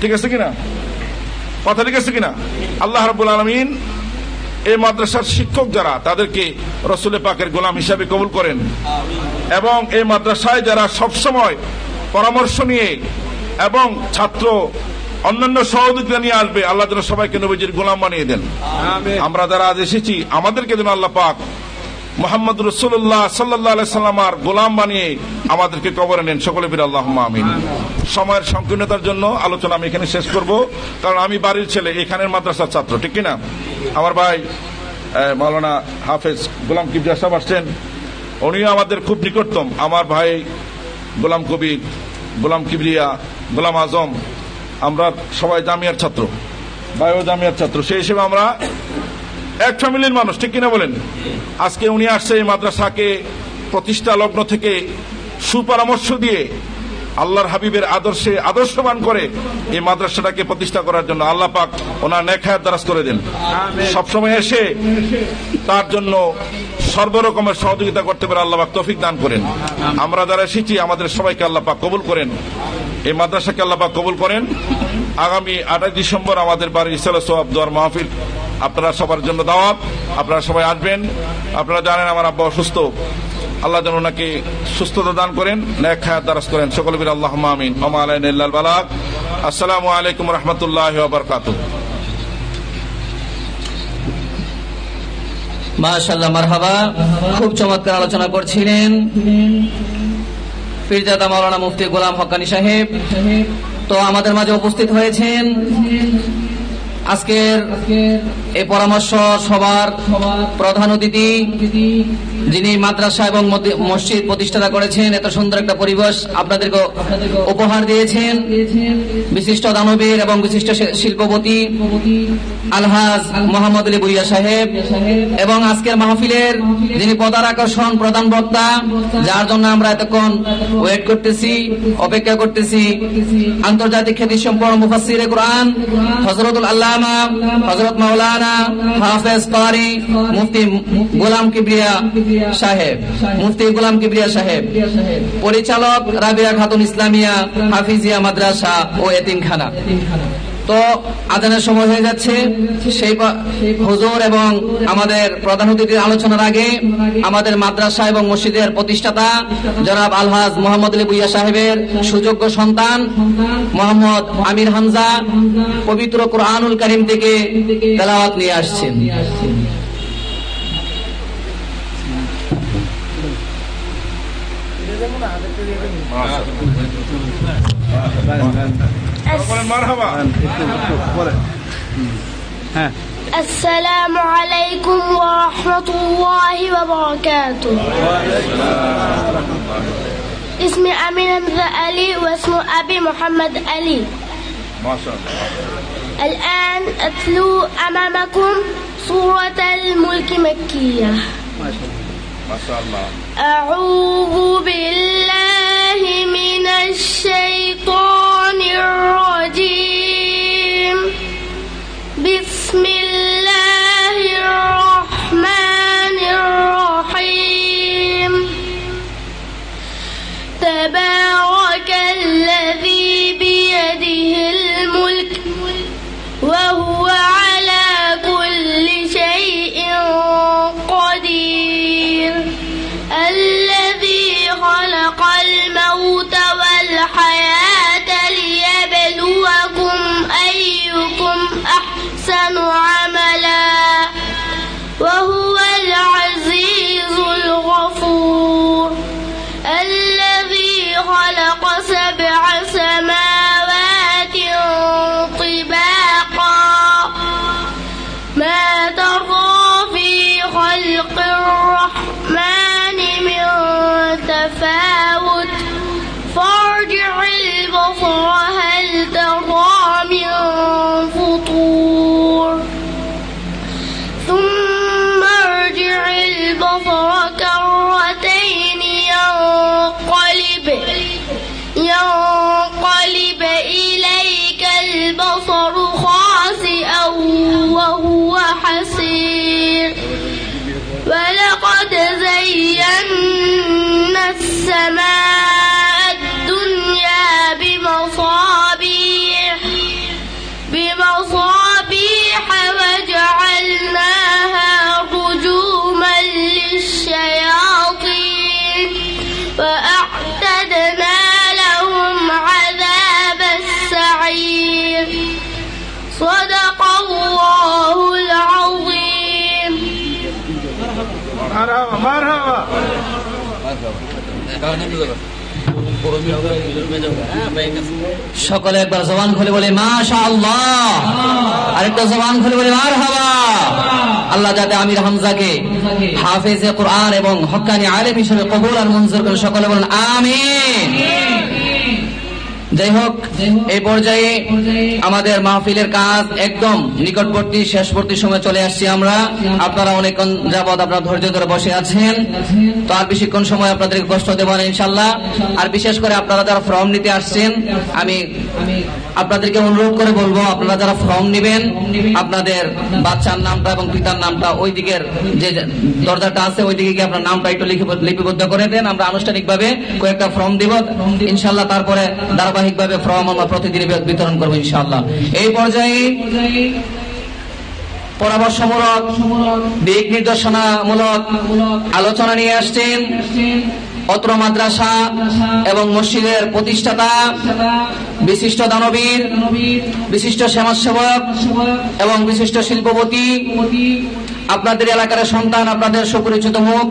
ঠিক আছে কিনা? কথা ঠিক আছে কিনা? আল্লাহ রাব্বুল আলামিন এই মাদ্রাসার শিক্ষক যারা, তাদেরকে রাসূল পাকের গোলাম হিসাবে কবুল করেন এবং এই মাদ্রাসায় যারা সবসময় পরামর্শ নিয়ে এবং ছাত্র অন্যান্য সহযোগিতা নিয়ে আসবে। আল্লাহ যেন সবাইকে নবীজির গোলাম বানিয়ে দেন। আমরা যারা আজ এসেছি আমাদেরকে যেন আল্লাহ পাক মুহাম্মদ রাসূলুল্লাহ সাল্লাল্লাহু আলাইহি সাল্লামের গোলাম বানিয়ে আমাদেরকে কবরে নেন। সকলে বলি আল্লাহুম্মা আমিন। সময়ের সংকীর্ণতার জন্য আলোচনা আমি এখানে শেষ করব, কারণ আমি বাড়ির ছেলে, এখানের মাদ্রাসার ছাত্র, ঠিক কিনা? আমার ভাই মাওলানা হাফেজ গোলাম কিবরিয়া সাহেব আসছেন, উনিও আমাদের খুব নিকটতম। আমার ভাই গোলাম কবির, গোলাম কিবরিয়া, গোলাম আজম, আমরা সবাই জামিয়ার ছাত্র, ভাইও জামিয়ার ছাত্র, সেই হিসেবে আমরা এক ফ্যামিলির মানুষ, ঠিক কিনা বলেন? আজকে উনি আসছে এই মাদ্রাসাকে প্রতিষ্ঠা লগ্ন থেকে সুপরামর্শ দিয়ে আল্লাহর হাবিবের আদর্শে আদর্শবান করে এই মাদ্রাসাটাকে প্রতিষ্ঠা করার জন্য। আল্লাহ পাক ওনার নেক হায়াত দারাজ করে দেন। সবসময় এসে তার জন্য সর্বরকমের সহযোগিতা করতে পারে আল্লাহ পাক তৌফিক দান করেন। আমরা যারা এসেছি আমাদের সবাইকে আল্লাহ পাক কবুল করেন, এই মাদ্রাসাকে আল্লাহ পাক কবুল করেন। আগামী 28 ডিসেম্বর আমাদের বাড়ির ইসলাহ সোয়াব দোয়ার মাহফিল, আপনারা সবার জন্য দাওয়াত, আপনারা সবাই আসবেন। আপনারা জানেন আমার আব্বা অসুস্থ, আল্লাহ যেন ওনাকে সুস্থতা দান করেন, নেক হায়াত দারাজ করেন। সকলে বলি আল্লাহুম্মা আমিন। ওয়া মা আলাইনা ইল্লাল বালাগ। আসসালামু আলাইকুম ওয়া রাহমাতুল্লাহি ওয়া বারাকাতুহু। মাশাআল্লাহ, মারহাবা। খুব চমৎকার আলোচনা করছিলেন পীরজাদা মাওলানা মুফতি গোলাম হক্কানী সাহেব। তো আমাদের মাঝে উপস্থিত হয়েছেন আজকের এই পরামর্শ সভার প্রধান অতিথি, যিনি মাদ্রাসা এবং মসজিদ প্রতিষ্ঠাতা করেছেন, এত সুন্দর একটা পরিবেশ আপনাদেরকে উপহার দিয়েছেন। বিশিষ্ট দানবীর এবং বিশিষ্ট শিল্পপতি আলহাজ মোহাম্মদ আলী ভুইয়া সাহেব, এবং আজকের মাহফিলের যিনি পদার আকর্ষণ প্রধান বক্তা, যার জন্য আমরা এতক্ষণ ওয়েট করতেছি, অপেক্ষা করতেছি, আন্তর্জাতিক খ্যাতিসম্পন্ন মুফাসসিরে কুরআন হযরতুল আল্লামা হযরত মাওলানা হাফেজ কারি মুফতি গোলাম কিবরিয়া সাহেব, মুফতি গোলাম কিবরিয়া সাহেব, পরিচালক রাবিয়া খাতুন ইসলামিয়া হাফিজিয়া মাদ্রাসা ও এতিমখানা। তো আজানের সময় হয়ে যাচ্ছে, সেই হুজুর এবং আমাদের প্রধান অতিথির আলোচনার আগে আমাদের মাদ্রাসা এবং মসজিদের প্রতিষ্ঠাতা জনাব আলহাজ মোহাম্মদ আলী ভুইয়া সাহেবের সুযোগ্য সন্তান মোহাম্মদ আমির হামজা পবিত্র কুরআনুল কারীম থেকে তেলাওয়াত নিয়ে আসছেন। السلام عليكم ورحمة الله وبركاته. اسمي أمين حمزة علي واسم أبي محمد علي. ما شاء الله. الآن أتلو أمامكم سورة الملك مكية. ما شاء الله. أعوذ بالله من الشيطان الرجيم. بسم الله الرحمن الرحيم. تبارك الذي بيده الملك وهو على كل شيء قدير. الذي خلق الموت والحياة ليبلوكم أيكم أحسن عملا وهو العزيز الغفور. الذي خلق 7 سماوات طباقا ما ترى في خلق الرحمن من تفاوت فارجع البصر هل ترى من فطور ثم ارجع البصر كرتين ينقلب إليك البصر خاسئا وهو حسير. ولقد زينا السماء الدنيا بمصابيح وجعلناها رجوما للشياطين وأعتدنا لهم عذاب السعير. صدق الله العظيم. মারহাবা। সকলে একবার জবান খুলে বলে মাশাআল্লাহ, আরেকটা জবান খুলে বলে মারহাবা। আল্লাহ যাতে আমির হামজাকে হাফেজে কোরআন এবং হক্কানি আলেম হিসেবে কবুল আর মঞ্জুর করে, সকলে বলেন আমিন। যাই হোক, এই পর্যায়ে আমাদের মাহফিলের কাজ একদম নিকটবর্তী শেষবর্তী সময় চলে আসছি আমরা। আপনারা অনেকক্ষণ যাবৎ আপনারা ধৈর্য ধরে বসে আছেন, তো আর বেশিক্ষণ সময় আপনাদেরকে কষ্ট দেব না ইনশাল্লাহ। আর বিশেষ করে আপনারা যারা ফর্ম নিতে আসছেন, আমি আপনাদেরকে অনুরোধ করে বলবো, আপনারা যারা ফর্ম নেবেন আপনাদের বাচ্চার নামটা এবং পিতার নামটা ওই দিকের যে দরজাটা আছে ওই দিকে গিয়ে আপনার নামটা একটু লিপিবদ্ধ করে দেন। আমরা আনুষ্ঠানিকভাবে কয়েকটা ফর্ম দিব ইনশাল্লাহ, তারপরে ধারাবাহিকভাবে ফর্ম আমরা প্রতিদিন বিতরণ করবো ইনশাআল্লাহ। এই পর্যায়ে পরামর্শমূলক দিক নির্দেশনামূলক আলোচনা নিয়ে আসছেন অত্র মাদ্রাসা এবং মসজিদের প্রতিষ্ঠাতা, বিশিষ্ট দানবীর, বিশিষ্ট সমাজসেবক এবং বিশিষ্ট শিল্পপতি, আপনাদের এলাকার সন্তান, আপনাদের সুপরিচিত মুখ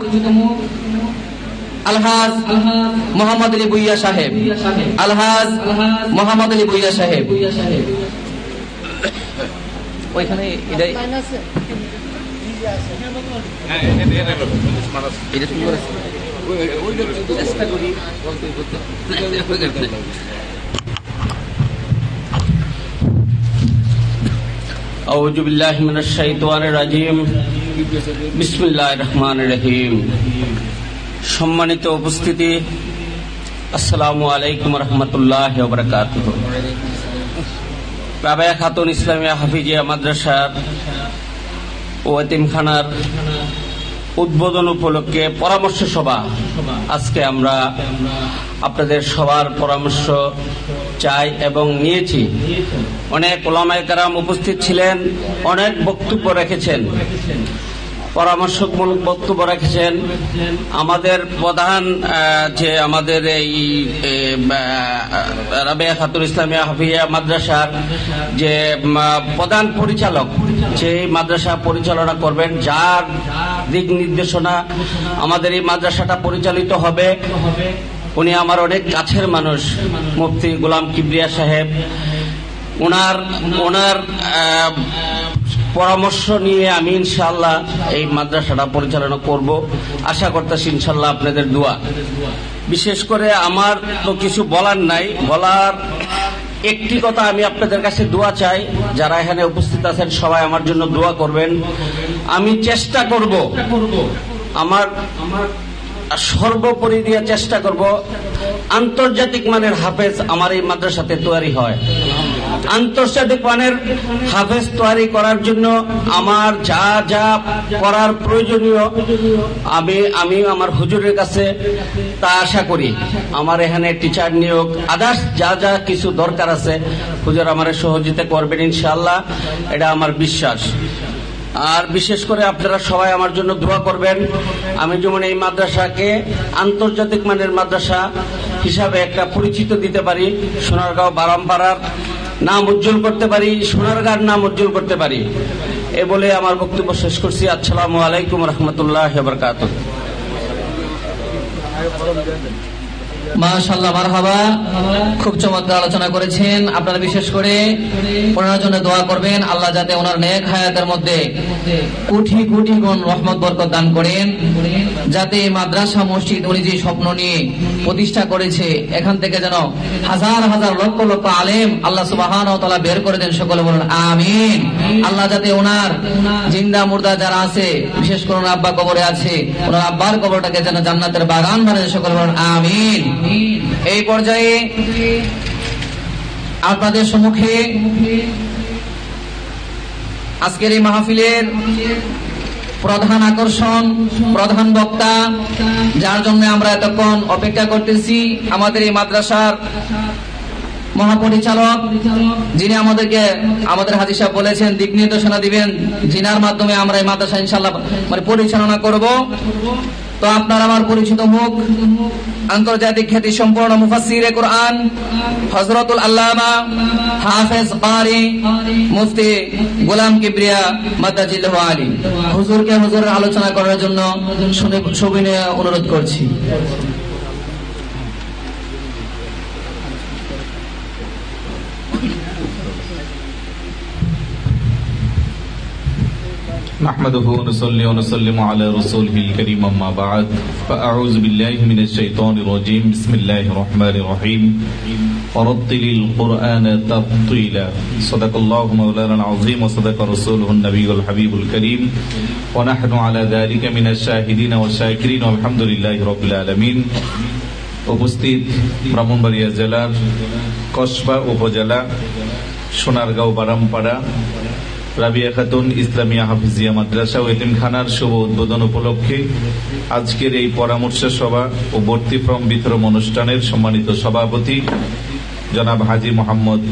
আলহাজ মোহাম্মদ আলী ভুইয়া সাহেব। আলহাজ মোহাম্মদ আলী ভুইয়া সাহেব ওইখানে আউযু বিল্লাহি মিনাশ শাইতানির রাজিম। বিসমিল্লাহির রহমানির রহিম। সম্মানিত উপস্থিতি, আসসালামু আলাইকুম রহমতুল্লাহি ওয়া বারাকাতুহু। রাবেয়া খাতুন ইসলামিয়া হাফিজিয়া মাদ্রাসার ও এতিমখানার উদ্বোধন উপলক্ষে পরামর্শ সভা আজকে আমরা আপনাদের সবার পরামর্শ চাই এবং নিয়েছি। অনেক উলামায়ে কেরাম উপস্থিত ছিলেন, অনেক বক্তব্য রেখেছেন, পরামর্শমূলক বক্তব্য রেখেছেন। আমাদের প্রধান যে আমাদের এই রাবেয়া খাতুন ইসলামিয়া হাফিজিয়া মাদ্রাসার যে প্রধান পরিচালক, যে মাদ্রাসা পরিচালনা করবেন, যার দিক নির্দেশনা আমাদের এই মাদ্রাসাটা পরিচালিত হবে, উনি আমার অনেক কাছের মানুষ, মুফতি গোলাম কিবরিয়া সাহেব। ওনার পরামর্শ নিয়ে আমি ইনশাআল্লাহ এই মাদ্রাসাটা পরিচালনা করব। আশা করতেছি ইনশাআল্লাহ আপনাদের দোয়া। বিশেষ করে আমার তো কিছু বলার নাই, বলার একটি কথা, আমি আপনাদের কাছে দোয়া চাই। যারা এখানে উপস্থিত আছেন সবাই আমার জন্য দোয়া করবেন। আমি চেষ্টা করব, আমার সর্বোপরি দিয়ে চেষ্টা করব আন্তর্জাতিক মানের হাফেজ আমার এই মাদ্রাসাতে তৈরি হয়। আন্তর্জাতিক মানের হাফেজ তৈরি করার জন্য আমার যা যা করার প্রয়োজনীয় আমি আমার হুজুরের কাছে তা আশা করি। আমার এখানে টিচার নিয়োগ, আদার্স যা যা কিছু দরকার আছে হুজুর আমার সহযোগিতা করবেন ইনশাআল্লাহ, এটা আমার বিশ্বাস। আর বিশেষ করে আপনারা সবাই আমার জন্য দোয়া করবেন, আমি যেমন এই মাদ্রাসাকে আন্তর্জাতিক মানের মাদ্রাসা হিসাবে একটা পরিচিত দিতে পারি, সোনারগাঁও বারামপাড়ার নাম উজ্জ্বল করতে পারি, সোনারগাঁর নাম উজ্জ্বল করতে পারি। এ বলে আমার বক্তব্য শেষ করছি। আসসালামু আলাইকুম রহমতুল্লাহি ওয়া বারাকাতুহু। মাশাআল্লাহ, মারহাবা। খুব চমৎকার আলোচনা করেছেন। আপনারা বিশেষ করে ওনার জন্য দোয়া করবেন, আল্লাহ যাতে ওনার নেক হায়াতের মধ্যে কোটি কোটি গুণ রহমত বরকত দান করেন, যাতে মাদ্রাসা মসজিদ উনি যে স্বপ্ন নিয়ে প্রতিষ্ঠা করেছে এখান থেকে যেন হাজার হাজার লক্ষ লক্ষ আলেম আল্লাহ সুবহানাহু ওয়া তাআলা বের করে দেন। সকলে বলুন আমিন। আল্লাহ যাতে ওনার জিন্দা মুর্দা যারা আছে, বিশেষ করে ওনার আব্বা কবরে আছে, ওনার আব্বার কবরটাকে যেন জান্নাতের বাগান বানায়। সকলে বলুন আমিন। এই পর্যায়ে আপনাদের সম্মুখে আজকের এই মাহফিলের প্রধান আকর্ষণ, প্রধান বক্তা, যার জন্য আমরা এতক্ষণ অপেক্ষা করতেছি, আমাদের এই মাদ্রাসার মহাপরিচালক, যিনি আমাদেরকে আমাদের হাজী সাহেব বলেছেন দিক নির্দেশনা দিবেন, যিনার মাধ্যমে আমরা এই মাদ্রাসা ইনশাআল্লাহ পরিচালনা করব। তো আপনার আমার পরিচিত মুখ, আন্তর্জাতিক খ্যাতি সম্পন্ন মুফাসসিরে কোরআন হযরতুল আল্লামা হাফেজ কারি মুফতি গোলাম কিবরিয়া মাদাজিল্লাহু আলী হুজুরকে হুজুরের আলোচনা করার জন্য সবিনয়ে অনুরোধ করছি। نحمده ونصلي ونسلم على رسوله الكريم أما بعد فأعوذ بالله من الشيطان الرجيم بسم الله الرحمن الرحيم ورتل القرآن ترتيلا صدق الله مولانا العظيم وصدق رسوله النبي الحبيب الكريم ونحن على ذلك من الشاهدين والشاكرين والحمد لله رب العالمين। উপস্থিত ব্রাহ্মণবাড়িয়া জেলার কসবা উপজেলা সোনারগাঁও বারামপাড়া রাবিয়া খাতুন ইসলামিয়া হাফিজিয়া মাদ্রাসা ও এতিমখানার শুভ উদ্বোধন উপলক্ষে আজকের এই পরামর্শ সভা ও ভর্তি ফর্ম বিতরণ অনুষ্ঠানের সম্মানিত সভাপতি জনাব হাজী মোহাম্মদ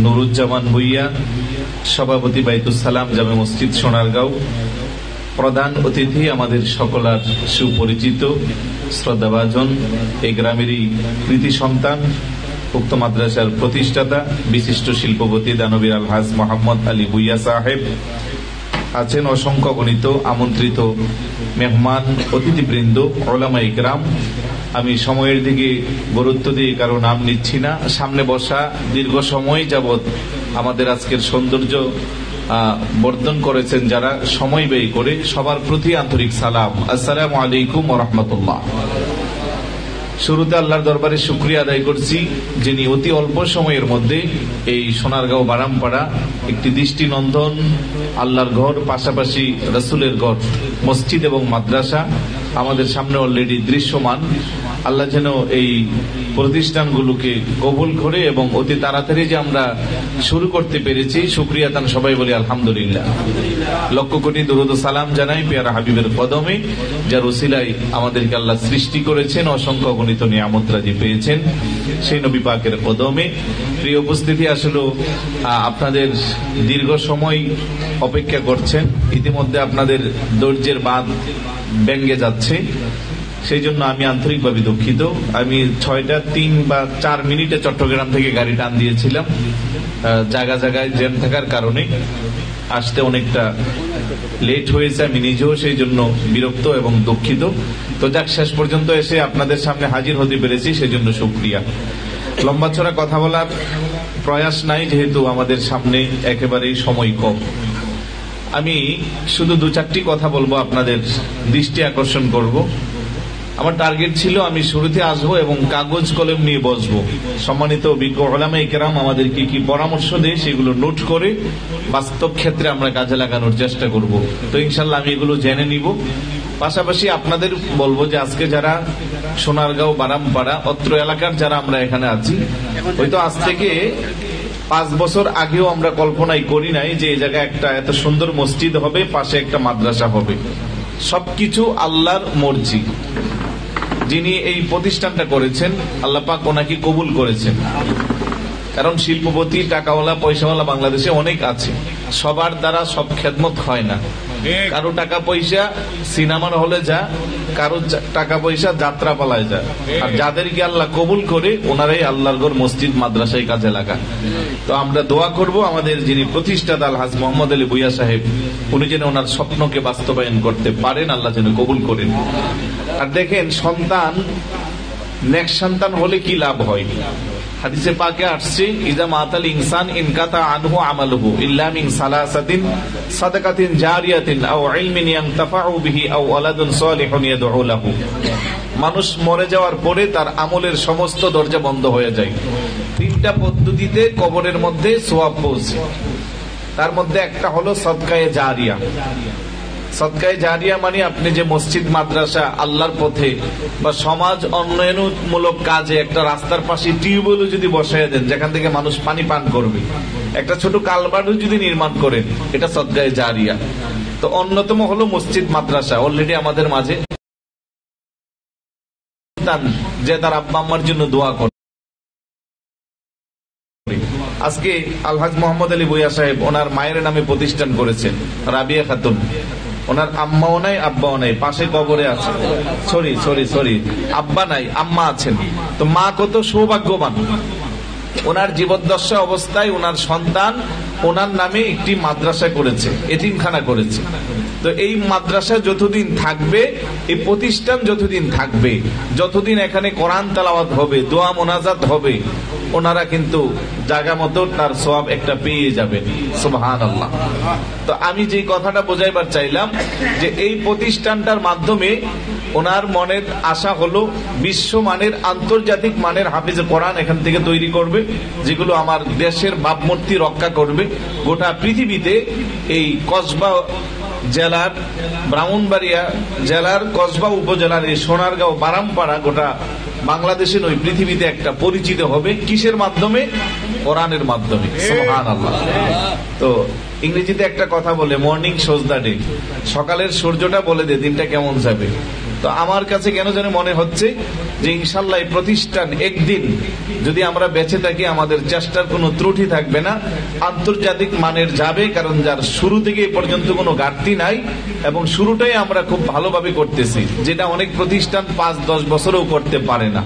নুরুজ্জামান ভুইয়া, সভাপতি বাইতুস সালাম জামে মসজিদ সোনারগাঁও, প্রধান অতিথি আমাদের সকলার সুপরিচিত শ্রদ্ধাভাজন এই গ্রামেরই কৃতি সন্তান, উক্ত মাদ্রাসার প্রতিষ্ঠাতা বিশিষ্ট শিল্পপতি দানবীর আলহাজ মোহাম্মদ আলী ভুইয়া সাহেব আছেন, অসংখ্য গণিত আমন্ত্রিত মেহমান অতিথিবৃন্দ, ওলামা ইকরাম। আমি সময়ের দিকে গুরুত্ব দিয়ে কারো নাম নিচ্ছি না। সামনে বসা দীর্ঘ সময় যাবৎ আমাদের আজকের সৌন্দর্য বর্ধন করেছেন যারা, সময় ব্যয় করে, সবার প্রতি আন্তরিক সালাম। আসসালামু আলাইকুম ওয়া রাহমাতুল্লাহ। শুরুতে আল্লাহর দরবারে শুকরিয়া আদায় করছি, যিনি অতি অল্প সময়ের মধ্যে এই সোনারগাঁও বারামপাড়া একটি দৃষ্টিনন্দন আল্লাহর ঘর, পাশাপাশি রাসূলের ঘর, মসজিদ এবং মাদ্রাসা আমাদের সামনে অলরেডি দৃশ্যমান। আল্লাহ যেন এই প্রতিষ্ঠানগুলোকে কবুল করে এবং অতি তাড়াতাড়ি যে আমরা শুরু করতে পেরেছি, শুকরিয়া তান সবাই বলি আলহামদুলিল্লাহ। লক্ষ কোটি দরুদ ও সালাম জানাই পেয়ারা হাবিবের কদমে, যার ওসিলায় আমাদেরকে আল্লাহ সৃষ্টি করেছেন, অসংখ্য গণিত নিয়ামত রাজি পেয়েছেন, সেই নবী পাকের কদমে। প্রিয় উপস্থিতি, আসলে আপনাদের দীর্ঘ সময় অপেক্ষা করছেন, ইতিমধ্যে আপনাদের ধৈর্যের বাঁধ ভেঙে যাচ্ছে, সেই জন্য আমি আন্তরিকভাবে দুঃখিত। আমি 6টা 3 বা 4 মিনিটে চট্টগ্রাম থেকে গাড়ি টান দিয়েছিলাম, জায়গা জায়গায় জ্যাম থাকার কারণে আসতে অনেকটা লেট হয়েছে, আমি নিজেও সেই জন্য বিরক্ত এবং দুঃখিত। তো যাক, শেষ পর্যন্ত এসে আপনাদের সামনে হাজির হতে পেরেছি, সেই জন্য শুকরিয়া। লম্বা চড়া কথা বলার প্রয়াস নাই, যেহেতু আমাদের সামনে একেবারেই সময় কম। আমি শুধু 2-4টি কথা বলবো, আপনাদের দৃষ্টি আকর্ষণ করব। আমার টার্গেট ছিল আমি শুরুতে আসবো এবং কাগজ কলম নিয়ে বসবো, সম্মানিত অভিজ্ঞ উলামায়ে কেরাম আমাদেরকে কি পরামর্শ দেয় সেগুলো নোট করে বাস্তব ক্ষেত্রে আমরা কাজে লাগানোর চেষ্টা করব। তো ইনশাল্লাহ আমি এগুলো জেনে নিব। পাশাপাশি আপনাদের বলবো যে আজকে যারা সোনারগাঁও বারামপাড়া অত্র এলাকার যারা আমরা এখানে আছি, হয়তো আজ থেকে 5 বছর আগেও আমরা কল্পনাই করি নাই যে এই জায়গায় একটা এত সুন্দর মসজিদ হবে, পাশে একটা মাদ্রাসা হবে। সবকিছু আল্লাহর মর্জি। যিনি এই প্রতিষ্ঠানটা করেছেন আল্লাহ পাক ওনাকে কবুল করেছেন, কারণ শিল্পপতি, টাকাওয়ালা, পয়সাওয়ালা বাংলাদেশে অনেক আছে, সবার দ্বারা সব খেদমত হয় না। কারো টাকা পয়সা সিনেমার হলে যা, কারো টাকা পয়সা যাত্রা পালায় যা, আর যাদেরকে আল্লাহ কবুল করে ওনারাই আল্লাহর ঘর, মসজিদ, মাদ্রাসায় কাজে লাগা। তো আমরা দোয়া করব আমাদের যিনি প্রতিষ্ঠাতা আলহাজ মোহাম্মদ আলী ভুইয়া সাহেব, উনি যেন ওনার স্বপ্নকে বাস্তবায়ন করতে পারেন, আল্লাহ যেন কবুল করেন। আর দেখেন, সন্তান, নেক সন্তান হলে কি লাভ হয়। হাদিসে পাকে আসছে, ইজা মাতাল ইনসান ইনকাতা আনহু আমালুহু ইল্লা মিন সালাসাতিন সাদাকাতিন জারিয়াতিন আও ইলমিন ইয়ানতাফাউ বিহি আও ওয়ালাদুন সালিহুন ইয়াদউ লাহু। মানুষ মরে যাওয়ার পরে তার আমলের সমস্ত দরজা বন্ধ হয়ে যায়। 3টা পদ্ধতিতে কবরের মধ্যে সওয়াব পৌঁছে, তার মধ্যে একটা হলো সদকায়ে জারিয়া। সদকায়ে জারিয়া মানে আপনি যে মসজিদ, মাদ্রাসা, আল্লাহর পথে বা সমাজ উন্নয়নমূলক কাজে একটা রাস্তার পাশে টিউবওয়েলও যদি বসায় দেন, যেখান থেকে মানুষ পানি পান করবে, একটা ছোট কালভার্টও যদি নির্মাণ করেন, এটা সদকায়ে জারিয়া। তো অন্যতম হলো মসজিদ, মাদ্রাসা। অলরেডি আমাদের মাঝে যে তার আব্বা আম্মার জন্য দোয়া করে। আজকে আলহাজ মোহাম্মদ আলী ভুইয়া সাহেব ওনার মায়ের নামে প্রতিষ্ঠান করেছেন, রাবিয়া খাতুন। ওনার আম্মাও নাই আব্বাও নাই, পাশে কবরে আছে। সরি আব্বা নাই, আম্মা আছেন। তো মা কত সৌভাগ্যবান, ওনার জীবদ্দশা অবস্থায় ওনার সন্তান ওনার নামে একটি মাদ্রাসা করেছে, এতিমখানা করেছে। তো এই মাদ্রাসা যতদিন থাকবে, এই প্রতিষ্ঠান যতদিন থাকবে, যতদিন এখানে কোরআন তেলাওয়াত হবে, দোয়া মোনাজাত হবে, ওনারা কিন্তু জায়গা মতো তার সওয়াব একটা পেয়ে যাবেন। সুবহানাল্লাহ। তো আমি যে কথাটা বোঝাইবার চাইলাম যে এই প্রতিষ্ঠানটার মাধ্যমে ওনার মনের আশা হলো বিশ্বমানের, আন্তর্জাতিক মানের হাফিজে কোরআন এখান থেকে তৈরি করবে, যেগুলো আমার দেশের ভাবমূর্তি রক্ষা করবে। গোটা পৃথিবীতে এই কসবা জেলার, ব্রাহ্মণবাড়িয়া জেলার কসবা উপজেলার এই সোনারগাঁও, বারামপাড়া, গোটা বাংলাদেশে নয় পৃথিবীতে একটা পরিচিত হবে। কিসের মাধ্যমে? কোরআনের মাধ্যমে। সুবহানাল্লাহ। তো ইংরেজিতে একটা কথা বলে, মর্নিং শোজ দ্য ডে, সকালের সূর্যটা বলে দে দিনটা কেমন যাবে। তো আমার কাছে কেন জানি মনে হচ্ছে যে ইনশাল্লাহ এই প্রতিষ্ঠান একদিন যদি আমরা বেঁচে থাকি, আমাদের চেষ্টার কোনো ত্রুটি থাকবে না, আন্তর্জাতিক মানের যাবে। কারণ যার শুরু থেকে এ পর্যন্ত কোনো ঘাটতি নাই এবং শুরুটাই আমরা খুব ভালোভাবে করতেছি, যেটা অনেক প্রতিষ্ঠান 5-10 বছরও করতে পারে না।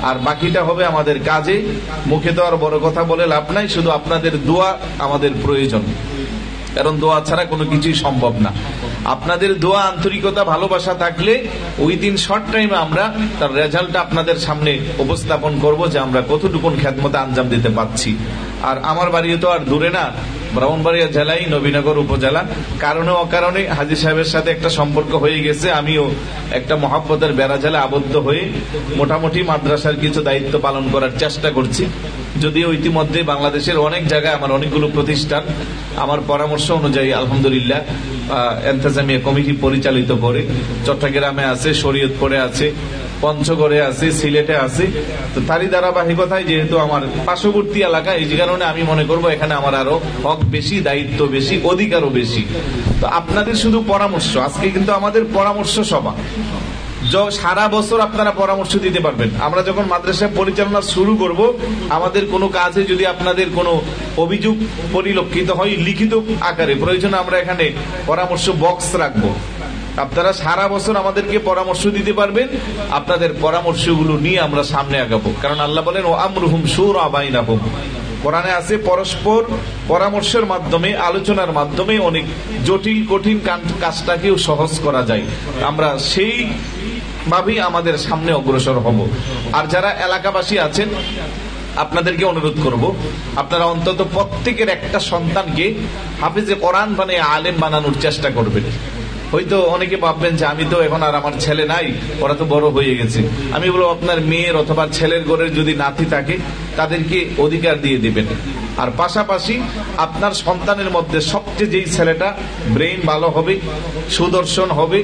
আর বাকিটা হবে আমাদের কাজে। মুখে তো আর বড় কথা বলে লাভ নাই, শুধু আপনাদের দোয়া আমাদের প্রয়োজন, কারণ দোয়া ছাড়া কোনো কিছুই সম্ভব না। আপনাদের দোয়া, আন্তরিকতা, ভালোবাসা থাকলে ওই দিন শর্ট টাইমে আমরা তার রেজাল্টটা আপনাদের সামনে উপস্থাপন করব যে আমরা কতটুকু খেদমতে আঞ্জাম দিতে পারছি। আর আমার বাড়িও তো আর দূরে না, ব্রাহ্মণবাড়িয়া জেলাই, নবীনগর উপজেলা। কারণে অকারণে হাজী সাহেবের সাথে একটা সম্পর্ক হয়ে গেছে, আমিও একটা মহাব্বতের বেড়াজালে আবদ্ধ হয়ে মোটামুটি মাদ্রাসার কিছু দায়িত্ব পালন করার চেষ্টা করছি। যদিও ইতিমধ্যে বাংলাদেশের অনেক জায়গায় আমার অনেকগুলো প্রতিষ্ঠান আমার পরামর্শ অনুযায়ী আলহামদুলিল্লাহ ইন্তেজামিয়া কমিটি পরিচালিত করে। চট্টগ্রামে আছে, শরীয়তপুরে আছে, পঞ্চগড়ে আছে, সিলেটে আছে। তো তারই ধারাবাহিকতায় যেহেতু আমার পার্শ্ববর্তী এলাকা, এই কারণে আমি মনে করব এখানে আমার আরো হক বেশি, দায়িত্ব বেশি, অধিকারও বেশি। তো আপনাদের শুধু পরামর্শ, আজকে কিন্তু আমাদের পরামর্শ সভা, সারা বছর আপনারা পরামর্শ দিতে পারবেন। আমরা যখন মাদ্রাসা পরিচালনা শুরু করব, আমাদের কোনো কাজে যদি আপনাদের কোনো অভিযোগ পরিলক্ষিত হয় লিখিত আকারে, প্রয়োজনে আমরা এখানে পরামর্শ বক্স রাখবো। আপনারা সারা বছর আমাদেরকে পরামর্শ দিতে পারবেন, আপনাদের পরামর্শগুলো নিয়ে আমরা সামনে আগাবো। কারণ আল্লাহ বলেন ওয়া আমরুহুম শুরা বাইনাহুম, কোরআনে আছে পরস্পর পরামর্শের মাধ্যমে, আলোচনার মাধ্যমে অনেক জটিল কঠিন কাজটাকেও সহজ করা যায়। আমরা সেই ভাবেই আমাদের সামনে অগ্রসর হব। আর যারা এলাকাবাসী আছেন, আপনাদেরকে অনুরোধ করব, আপনারা অন্তত প্রত্যেকের একটা সন্তানকে হাফিজে কোরআন বানিয়ে আলেম বানানোর চেষ্টা করবেন। হয়তো অনেকে ভাববেন যে আমি তো এখন আর আমার ছেলে নাই, ওরা তো বড় হয়ে গেছে। আমি বলবো আপনার মেয়ের অথবা ছেলের ঘরের যদি নাতি থাকে, তাদেরকে অধিকার দিয়ে দিবেন। আর পাশাপাশি আপনার সন্তানের মধ্যে সবচেয়ে যেই ছেলেটা ব্রেইন ভালো হবে, সুদর্শন হবে,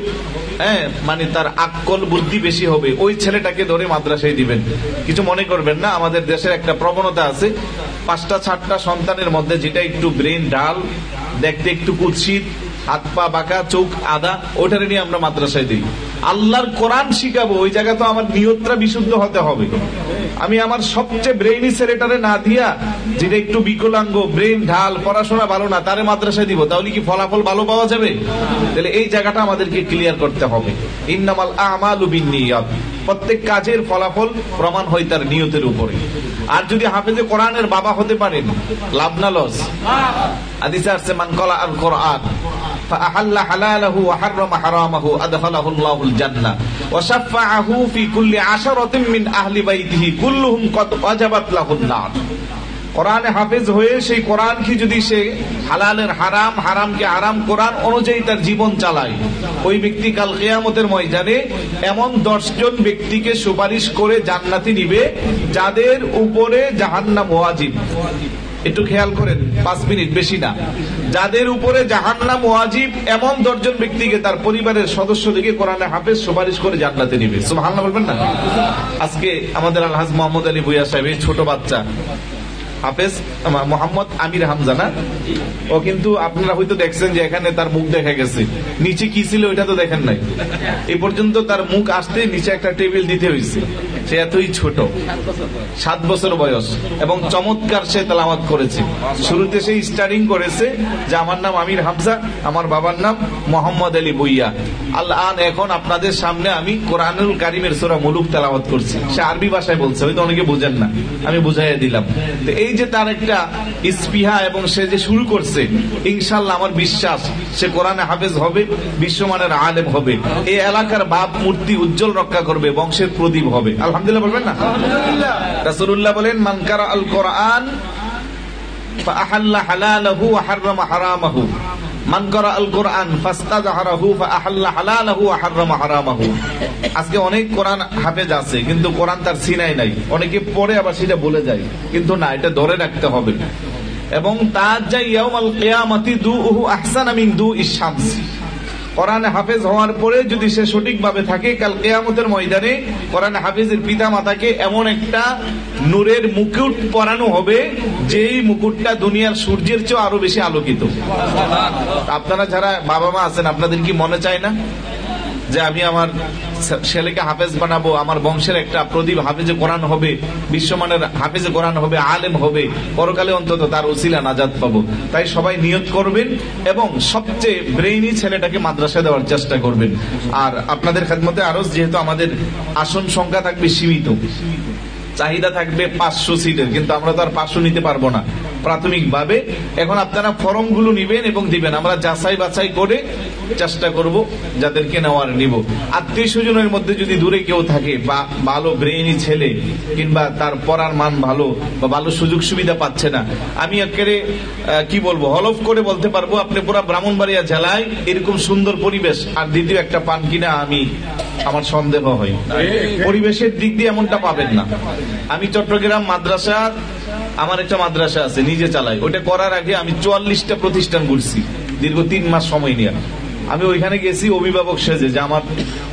মানে তার আকল বুদ্ধি বেশি হবে, ওই ছেলেটাকে ধরে মাদ্রাসায় দিবেন। কিছু মনে করবেন না, আমাদের দেশের একটা প্রবণতা আছে, 5টা-6টা সন্তানের মধ্যে যেটা একটু ব্রেইন ডাল, দেখতে একটু কুৎসিত, হাত পা বাঁকা, চোখ আদা, ওটারে নিয়ে আমরা মাদ্রাসায় দিই। আল্লাহর কোরআন শিখাবো, ওই জায়গা তো আমার নিয়তটা বিশুদ্ধ হতে হবে। আমি আমার সবচেয়ে ব্রেইনি ছেলেটারে না দিয়া, যেটা একটু বিকলাঙ্গ, ব্রেইন ঢাল, পড়াশোনা ভালো না, তারে মাদ্রাসায় দিব, তাহলে কি ফলাফল ভালো পাওয়া যাবে? তাহলে এই জায়গাটা আমাদেরকে ক্লিয়ার করতে হবে। ইন্নামাল আমালু বিন্নিয়াত, প্রত্যেক কাজের ফলাফল প্রমাণ হয় তার নিয়তের উপরে। আর যদি হাফেজে কোরআনের বাবা হতে পারেন, লাভ না লস? হাদিসে আসছে মান ক্বারা আল কোরআন ফাআহাল্লা হালালাহু ওয়া হাররামা হারামাহু আদখালাহুল্লাহুল জান্নাহ ওয়া শাফাআহু ফি কুল্লি আশারাতিন মিন আহলি বাইতিহি কুল্লুহুম কদ ওয়াজাবাত লাহুন নার। কোরআনে হাফেজ হয়ে সেই কোরআন কি যদি সে হালালের হারাম, হারামকে হারাম, কোরআন অনুযায়ী তার জীবন চালায়, ওই ব্যক্তি কাল কিয়ামতের ময়দানে এমন 10 জন ব্যক্তিকে সুপারিশ করে জান্নাতে নিবে যাদের উপরে জাহান্নাম ওয়াজিব। একটু খেয়াল করেন, 5 মিনিট বেশি না, যাদের উপরে জাহান্নাম ওয়াজিব এমন 10 জন ব্যক্তিকে তার পরিবারের সদস্যদেরকে কোরআনে হাফেজ সুপারিশ করে জান্নাতে নিবে। সুবহানাল্লাহ বলবেন না? আজকে আমাদের আলহাজ মোহাম্মদ আলী ভুইয়া সাহেব, ছোট বাচ্চা হাফেজ মোহাম্মদ আমির হামজা না, ও কিন্তু আপনারা হয়তো দেখছেন যে এখানে তার মুখ দেখা গেছে, নিচে কি ছিল ওইটা তো দেখেন নাই। এই পর্যন্ত তার মুখ আসতে নিচে একটা টেবিল দিতে হয়েছে, সে এতই ছোট, 7 বছর বয়স, এবং চমৎকার সে তেলাওয়াত করেছে। শুরুতে সে স্টার্টিং করেছে যে আমার নাম আমির হামজা, আমার বাবার নাম মোহাম্মদ আলী বুইয়া। আল্লাহ, এখন আপনাদের সামনে আমি কোরআনুল কারীমের সূরা মুলুক তেলাওয়াত করছি। সে আরবি ভাষায় বলছে, হয়তো অনেকে বুঝেন না, আমি বুঝাইয়া দিলাম। তো এই যে তার একটা স্পৃহা এবং সে যে শুরু করছে, ইনশাআল্লাহ আমার বিশ্বাস সে কোরআনে হাফেজ হবে, বিশ্বমানের আলেম হবে, এই এলাকার বাপ মূর্তি উজ্জ্বল রক্ষা করবে, বংশের প্রদীপ হবে। আলহামদুলিল্লাহ বলবেন না? রাসূলুল্লাহ বলেন, মান কারা আল কোরআন ফাআহাল্লা হালালাহু ওয়া হাররামা হারামাহু, মান কারা আল কোরআন ফাস্তাযহারাহু ফাআহাল্লা হালালাহু ওয়া হাররামা হারামাহু। আজকে অনেক কোরআন হাফেজ আছে, কিন্তু কোরআন তার সিনায় নাই। অনেকে পড়ে আবার সেটা বলে যায়, কিন্তু না, এটা ধরে রাখতে হবে। এবং তাজ্জা ইয়াউমাল কিয়ামাতি দুউহু আহসানা মিন দুইশ শামস। কোরআনে হাফেজ হওয়ার পরে যদি সে সঠিকভাবে থাকে, কাল কিয়ামতের ময়দানে কোরআনে হাফেজের পিতা মাতাকে এমন একটা নূরের মুকুট পরানো হবে, যেই মুকুটটা দুনিয়ার সূর্যের চেয়ে আরো বেশি আলোকিত। আপনারা যারা বাবা মা আছেন, আপনাদের কি মনে চায় না যে আমি আমার ছেলেকে হাফেজ বানাবো, আমার বংশের একটা প্রদীপ হাফেজে কোরআন হবে, বিশ্বমানের হাফেজে কোরআন হবে, আলেম হবে, পরকালে অন্তত তার ওসিলা নাজাত পাবো। তাই সবাই নিয়ত করবেন এবং সবচেয়ে ব্রেইনি ছেলেটাকে মাদ্রাসা দেওয়ার চেষ্টা করবেন। আর আপনাদের খেদমতে আরো, যেহেতু আমাদের আসন সংখ্যা থাকবে সীমিত, চাহিদা থাকবে 500 সিটের, কিন্তু আমরা তো আর 500 নিতে পারবো না প্রাথমিকভাবে। এখন আপনারা ফর্মগুলো নিবেন এবং দিবেন, আমরা যাচাই বাছাই করে চেষ্টা করব যাদেরকে নেওয়ার নিব। আত্মীয় স্বজনের মধ্যে যদি দূরে কেউ থাকে বা ভালো ব্রেইনি ছেলে, কিংবা তার পড়ার মান ভালো বা ভালো সুযোগ সুবিধা পাচ্ছে না, আমি একেবারে কি বলবো, হলফ করে বলতে পারবো আপনি পুরা ব্রাহ্মণবাড়িয়া জেলায় এরকম সুন্দর পরিবেশ আর দ্বিতীয় একটা পান কিনা আমার সন্দেহ হয়। পরিবেশের দিক দিয়ে এমনটা পাবেন না। আমি চট্টগ্রাম মাদ্রাসা, আমার একটা মাদ্রাসা আছে, নিজে চালাই। ওইটা করার আগে আমি 44টা প্রতিষ্ঠান ঘুরছি দীর্ঘ 3 মাস সময় নিয়ে। আমি ওইখানে গেছি অভিভাবক সেজে, যে আমার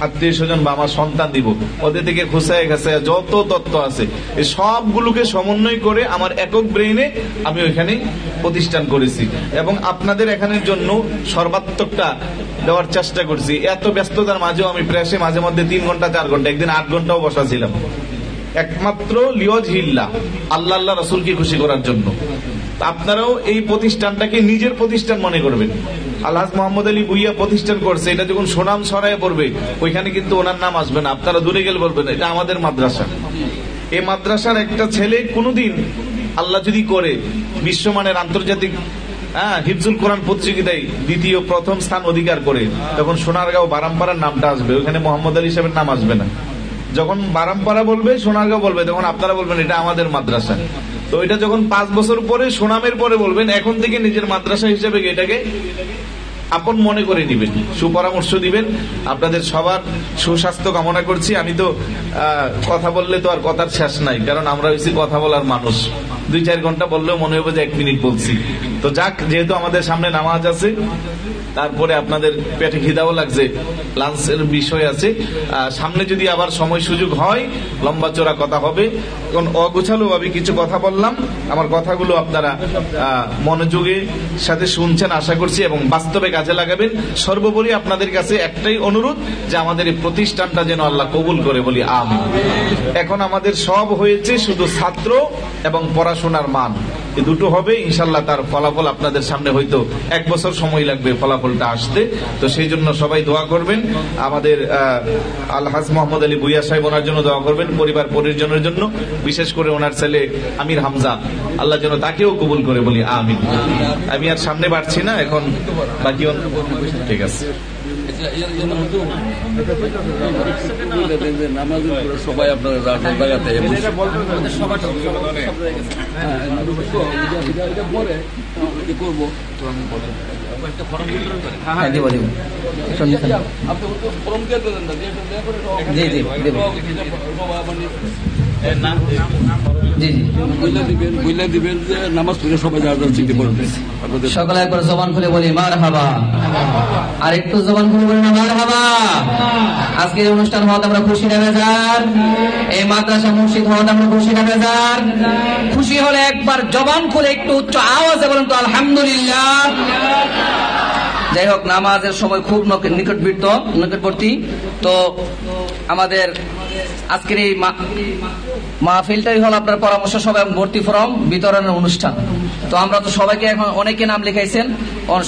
আত্মীয় স্বজন বা আমার সন্তান দিব, ওদের থেকে খুঁচায় ঘাসায় যত তথ্য আছে এই সবগুলোকে সমন্বয় করে আমার একক ব্রেইনে আমি ওইখানে প্রতিষ্ঠান করেছি, এবং আপনাদের এখানের জন্য সর্বাত্মকটা দেওয়ার চেষ্টা করছি। এত ব্যস্ততার মাঝেও আমি প্রেসে মাঝে মধ্যে 3 ঘন্টা 4 ঘন্টা, একদিন 8 ঘন্টাও বসা ছিলাম, একমাত্র লিওয়াজহিল্লাহ, আল্লাহ আল্লাহ রাসূলকে খুশি করার জন্য। আপনারাও এই প্রতিষ্ঠানটাকে নিজের প্রতিষ্ঠান মনে করবেন। আলহাজ মোহাম্মদ আলী বুইয়া প্রতিষ্ঠান করছে, এটা যখন সুনাম ছড়ায় পড়বে, ওইখানে কিন্তু ওনার নাম আসবে না, আপনারা দূরে গেলে বলবেন এটা আমাদের মাদ্রাসা। এই মাদ্রাসার একটা ছেলে কোনদিন আল্লাহ যদি করে বিশ্বমানের আন্তর্জাতিক হিফজুল কোরআন প্রতিযোগিতায় প্রথম স্থান অধিকার করে, তখন সোনারগাঁও বারামপাড়ার নামটা আসবে, ওখানে মোহাম্মদ আলী সাহেবের নাম আসবে না। যখন বারামপাড়া বলবে, সোনারগাঁও বলবে, তখন আপনারা বলবেন এটা আমাদের মাদ্রাসা। তো এটা যখন 5 বছর পরে সুনামের পরে বলবেন, এখন থেকে নিজের মাদ্রাসা হিসেবে এটাকে আপন মনে করে নিবেন, সুপরামর্শ দিবেন। আপনাদের সবার সুস্বাস্থ্য কামনা করছি। আমি তো কথা বললে তো আর কথার শেষ নাই, কারণ আমরা হয়েছি কথা বলার মানুষ। 2-4 ঘন্টা বললেও মনে হবে যে 1 মিনিট বলছি। তো যাক, যেহেতু আমাদের সামনে নামাজ আছে, তারপরে আপনাদের পেটে খিদাও লাগছে, লাঞ্চের বিষয় আছে, সামনে যদি আবার সময় সুযোগ হয় লম্বা চড়া কথা হবে। কারণ অগোছালো ভাবে কিছু কথা বললাম, আমার কথাগুলো আপনারা মনোযোগের সাথে শুনছেন আশা করছি এবং বাস্তবে কাজে লাগাবেন। সর্বোপরি আপনাদের কাছে একটাই অনুরোধ, যে আমাদের এই প্রতিষ্ঠানটা যেন আল্লাহ কবুল করে, বলি আমিন। এখন আমাদের সব হয়েছে শুধু ছাত্র এবং পড়াশোনার মান, এই দুটো হবে ইনশাল্লাহ। তার ফলাফল আপনাদের সামনে হয়তো 1 বছর সময় লাগবে ফলাফলটা আসতে। তো সেই জন্য সবাই দোয়া করবেন। আমাদের আলহাজ মোহাম্মদ আলী বুইয়া সাহেব, ওনার জন্য দোয়া করবেন, পরিবার পরিজনের জন্য, বিশেষ করে ওনার ছেলে আমির হামজা, আল্লাহ যেন তাকেও কবুল করে, বলি আমিন। আমি আর সামনে বাড়ছি না, এখন বাকি ঠিক আছে। সবাই আপনারা জায়গাতে করবো দিবেন যে নামাজ পড়ে সবাই চিন্তা করবেন। সকালে একবার জবান খুলে বলি মারহাবা, আর একটু জবান খুলে বলি না মারহাবা। আজকের অনুষ্ঠান হওয়াতে আমরা খুশি না বেজার, এই মাদ্রাসা মসজিদ হওয়াতে আমরা খুশি না বেজার। খুশি হলে একবার জবান খুলে একটু উচ্চ আওয়াজে বলেন তো আলহামদুলিল্লাহ। যাই হোক, নামাজের সময় খুব নিকটবর্তী, তো আমাদের আজকের এই মাহফিলটাই হল আপনার পরামর্শ সভা এবং ভর্তি ফর্ম বিতরণের অনুষ্ঠান। তো আমরা তো সবাইকে এখন অনেকে নাম লিখাইছেন,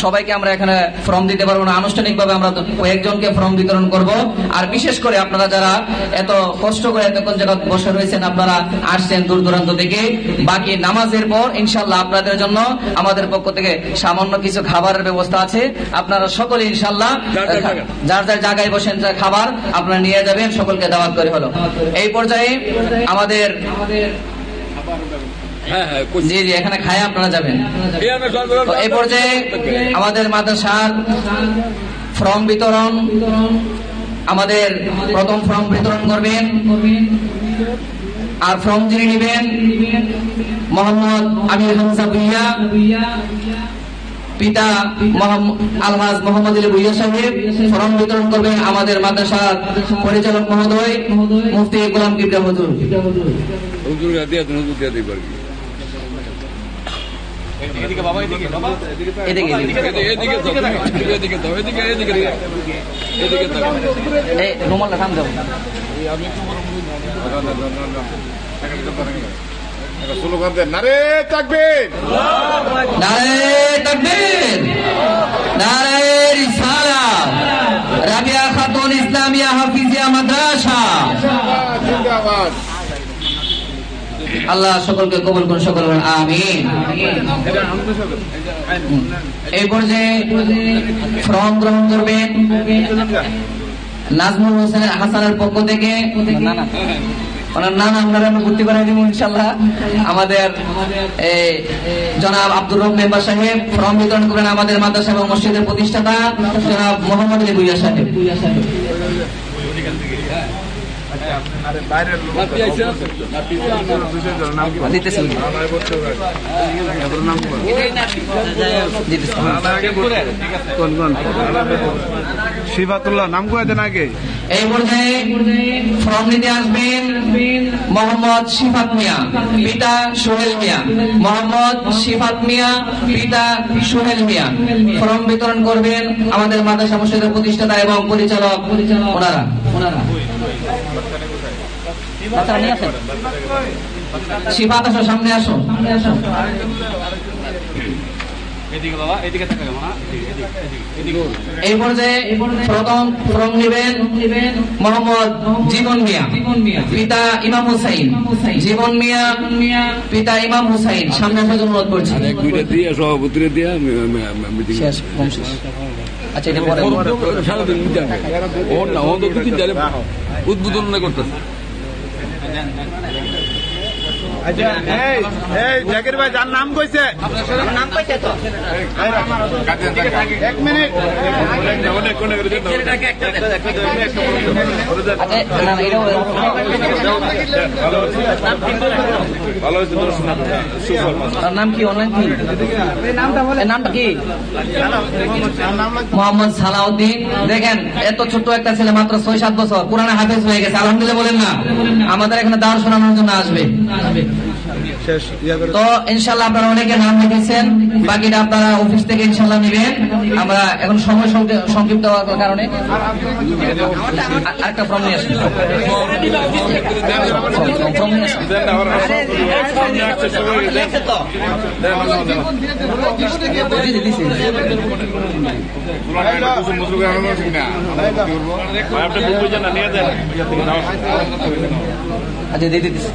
সবাইকে আমরা এখানে ফর্ম দিতে পারবো না, আনুষ্ঠানিকভাবে আমরা কয়েকজনকে ফর্ম বিতরণ করব। আর বিশেষ করে আপনারা যারা এত কষ্ট করে এতক্ষণ জায়গা বসে রয়েছেন, আপনারা আসছেন দূর দূরান্ত থেকে, বাকি নামাজের পর ইনশাল্লাহ আপনাদের জন্য আমাদের পক্ষ থেকে সামান্য কিছু খাবারের ব্যবস্থা আছে। আপনারা সকলে ইনশাল্লাহ যার যার জায়গায় বসেন, যা খাবার আপনারা নিয়ে যাবেন, সকলকে দাওয়াত করে হলো। এই পর্যায়ে আমাদের জি জি এখানে খায় আপনারা যাবেন। তো এই পর্যায়ে আমাদের মাদ্রাসার ফর্ম বিতরণ, আমাদের প্রথম ফর্ম বিতরণ করবেন। আর ফর্ম যিনি নেবেন মোহাম্মদ আমির হামজা ভুইয়া, পিতা আলহাজ মোহাম্মদ আলী ভুইয়া সাহেব। ফর্ম বিতরণ করবেন আমাদের মাদ্রাসার পরিচালক মহোদয় মুফতি গোলাম কিবরিয়া হুজুর। রুমাল খান যাও। স্লোগান দেন, নারে তাকবীর, নারে তাকবীর, নারে রিসালাত, রাবিয়া খাতুন ইসলামিয়া হাফিজিয়া মাদ্রাসা জিন্দাবাদ। আল্লাহ সকলকে কবুল করুন, সকল আমিন। এই পর্যায়ে ফর্ম গ্রহণ করবেন নাজমুল হোসেন হাসানের পক্ষ থেকে। ওনার নাম আমরা ভর্তি করে দিব ইনশাল্লাহ। আমাদের জনাব আব্দুর রব মেম্বার সাহেব ফর্ম বিতরণ করেন আমাদের মাদ্রাসা এবং মসজিদের প্রতিষ্ঠাতা জনাব মোহাম্মদ আলী ভুইয়া সাহেব। শিফাতুল্লাহ নাম করে দেন আগে। এই পর্যায়ে ফর্ম নিতে আসবেন মোহাম্মদ শিফাত মিয়া, পিতা সোহেল মিয়া। মোহাম্মদ শিফাত মিয়া, পিতা সোহেল মিয়া। ফর্ম বিতরণ করবেন আমাদের মাদ্রাসা মসজিদের প্রতিষ্ঠাতা এবং পরিচালক ওনারা। শিফাত আসো, সামনে আসো। এই পর্যায়ে প্রথম ফর্ম নেবেন মোহাম্মদ জীবন মিয়া, পিতা ইমাম হুসাইন। জীবন মিয়া, পিতা ইমাম হুসাইন, সামনে আসার জন্য অনুরোধ করছি। আচ্ছা এটা পরে উদ্বোধন করতেছে। জাকির ভাই যার নাম কইছে, এক মিনিট নাম কি? অনলাইন কি নামটা কি? মোহাম্মদ সালাউদ্দিন। দেখেন এত ছোট্ট একটা ছেলে, মাত্র 6-7 বছর, কোরআনে হাফেজ হয়ে গেছে। আলহামদুলিল্লাহ বলেন না? আমাদের এখানে দাওয়াত শোনানোর জন্য আসবে। তো ইনশাল্লাহ আপনারা অনেকে নাম লিখেছেন, বাকিটা আপনারা অফিস থেকে ইনশাল্লাহ নেবেন। আমরা এখন সময় সংক্ষিপ্ত হওয়ার কারণে আরেকটা ফর্ম নিয়ে আসুন। আচ্ছা দিয়ে দিচ্ছি।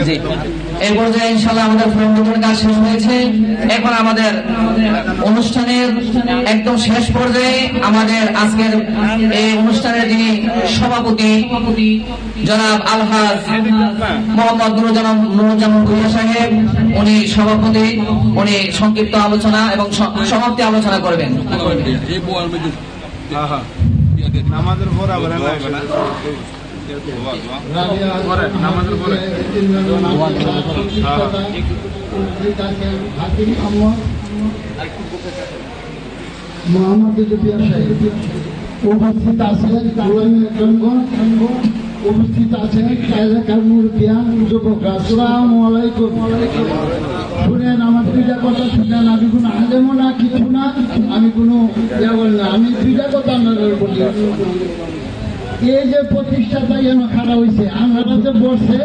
জি এই পর্যায়ে ইনশাল্লাহ আমাদের ফর্ম বিতরণ কাজ শেষ হয়েছে। এখন আমাদের অনুষ্ঠানের একদম শেষ পর্যায়ে আমাদের আজকের এই অনুষ্ঠানের যিনি সভাপতি জনাব আলহাজ মোহাম্মদ নুরুজ্জামান ভুইয়া সাহেব, উনি সভাপতি, উনি সংক্ষিপ্ত আলোচনা এবং সমাপ্তি আলোচনা করবেন। নামাজের পর আবার লাগবে না, নামাজের পরে মোহাম্মদ উপস্থিত আছেন, উপস্থিত আছেন কায়দা কানুর জ্ঞান যুবকরা। আসসালামু আলাইকুম। শুনেন আমাদের দুইটা কথা শুনেন, আমি কোনো আলেমও না, কিছু না, আমি কোনো ইয়া বলি না, আমি দুইটা কথা আপনাদের বলি। এই যে প্রতিষ্ঠাটা যেন খারাপ হয়েছে, আমরা যে বসে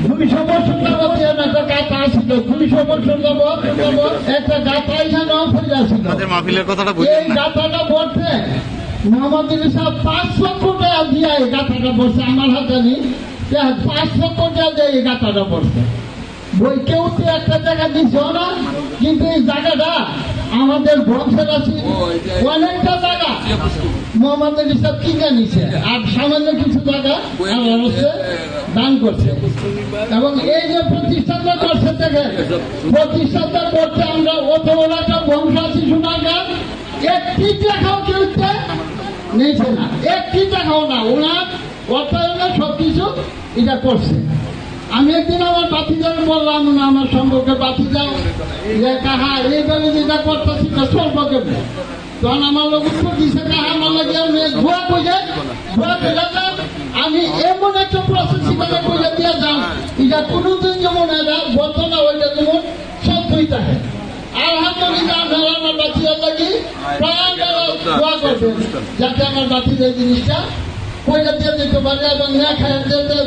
200 বছর যাবত যেন একটা গাথা ছিল, 200 বছর যাবত একটা গাথাই যেন হয়ে আসছিল। এই গাথাটা বলতে মোহাম্মদ আলী সাহেব 5 লক্ষ টাকা দিয়ে এই গাথাটা বসে, আমার হাতে নেই, 5 লক্ষ টাকা দিয়ে এই গাথাটা বসে। বই কেউ তো একটা জায়গা দিচ্ছে না, কিন্তু এই জায়গাটা আমাদের বংশের আছে অনেকটা জায়গা মোহাম্মদ আলী সাহেব কিনে নিছে, আর সামান্য কিছু জায়গা দান করছে। এবং এই যে প্রতিষ্ঠানটা করছে থেকে প্রতিষ্ঠানটা করতে আমরা অত বড় একটা বংশ আছি সোনারগাঁ, একটি টাকাও কেউ নিয়েছে না, একটি টাকাও না, ওনার অর্থায়নে সবকিছু এটা করছে। আমি একদিন আমার বাতিজাকে বললাম না, আমার সম্পর্কে বাতিজাও যে কাহা এইভাবে যেটা করতেছি সম্পর্কে, তখন আমার লোক উত্তর দিচ্ছে কাহা আমার লাগে ধোয়া কইলে আমি এমন একটা প্রসেস হিসেবে কইলে দিয়ে যান, এটা কোনোদিন যেমন এরা বলতো না, ওইটা যেমন সত্যই থাকে। আলহামদুলিল্লাহ আপনারা আমার বাতিজার লাগি প্রায় দোয়া করবেন যাতে আমার বাতিজার জিনিসটা পয়সা দিয়ে দিতে পারে এবং না খায়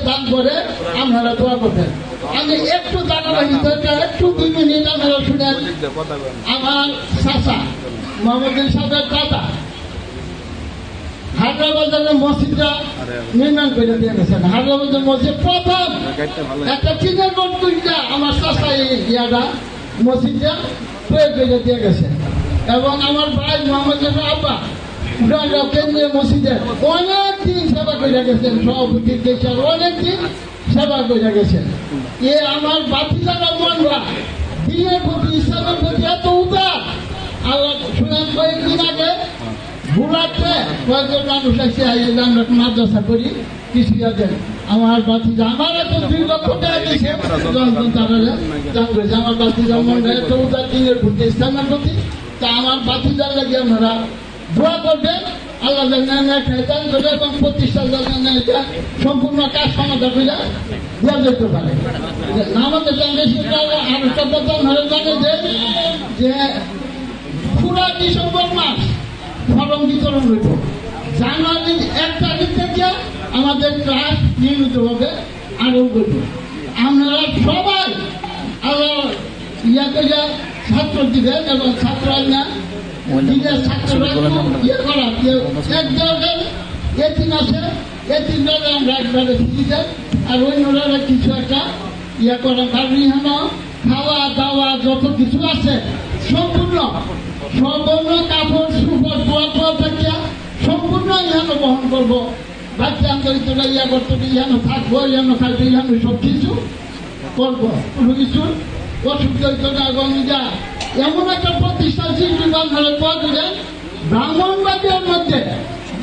দান করে আপনারা দোয়া করবেন। আমি একটু ধারাবাহিক একটু 2 মিনিট আপনারা শুনেন। আমার চাচা মোহাম্মদ আলী সাহেবের দাদা হায়দ্রাবাদের মসজিদটা নির্মাণ করে দিয়ে গেছেন। হায়দ্রাবাদের মসজিদ প্রথম একটা চিনের নোট করিটা আমার চাচা এই ইয়াটা মসজিদটা তৈরি করে দিয়ে গেছেন। এবং আমার ভাই মোহাম্মদ আলী আব্বা কেন্দ্রীয় মসজিদে অনেকদিন সেবা করে গেছেন, সভাপতির দেশের অনেকদিন সেবা করে গেছেন। এ আমার বাতিজারা মনরা দিনের প্রতি ইসলামের প্রতি এত উদার। আল্লাহ শুনেন কয়েকদিন আগে ঘুরাতে কয়েকজন মানুষ এসে আমরা মাদ্রাসা করি কিছু দেন আমার বাতিজা, আমার এত 2 লক্ষ টাকা দিয়েছে আমার বাতিজা মনরা এত উদার দিনের প্রতি ইসলামের প্রতি। তা আমার বাতিজার লাগে আপনারা দোয়া করবেন, আল্লাহ দান করে এবং প্রতিষ্ঠা সম্পূর্ণ কাজ সমাধান করে দেওয়া যেতে পারে। আমাদের জানে যে পুরা ডিসেম্বর মাস ফরম বিতরণ হইব, জানুয়ারির 1 তারিখ থেকে আমাদের ক্লাস নিয়মিতভাবে আরম্ভ করব। আপনারা সবাই আল্লাহ ইয়া করে ছাত্র দিবেন এবং ছাত্র না আর অন্যরা কিছু একটা ইয়ে করা, কারণ এখানে খাওয়া দাওয়া যত কিছু আছে সম্পূর্ণ কাপড় সুপড় দোয়া থেকে সম্পূর্ণ ইহানো বহন করবো। বাচ্চা আন্তরিকতা ইয়া করতে ইহানো থাকবো, ইহানো খাইতে ইহানো সব কিছু করবো, কোনো কিছু অসুবিধা না। এবং যা এমন একটা প্রতিষ্ঠান ব্রাহ্মণবাড়িয়ার মধ্যে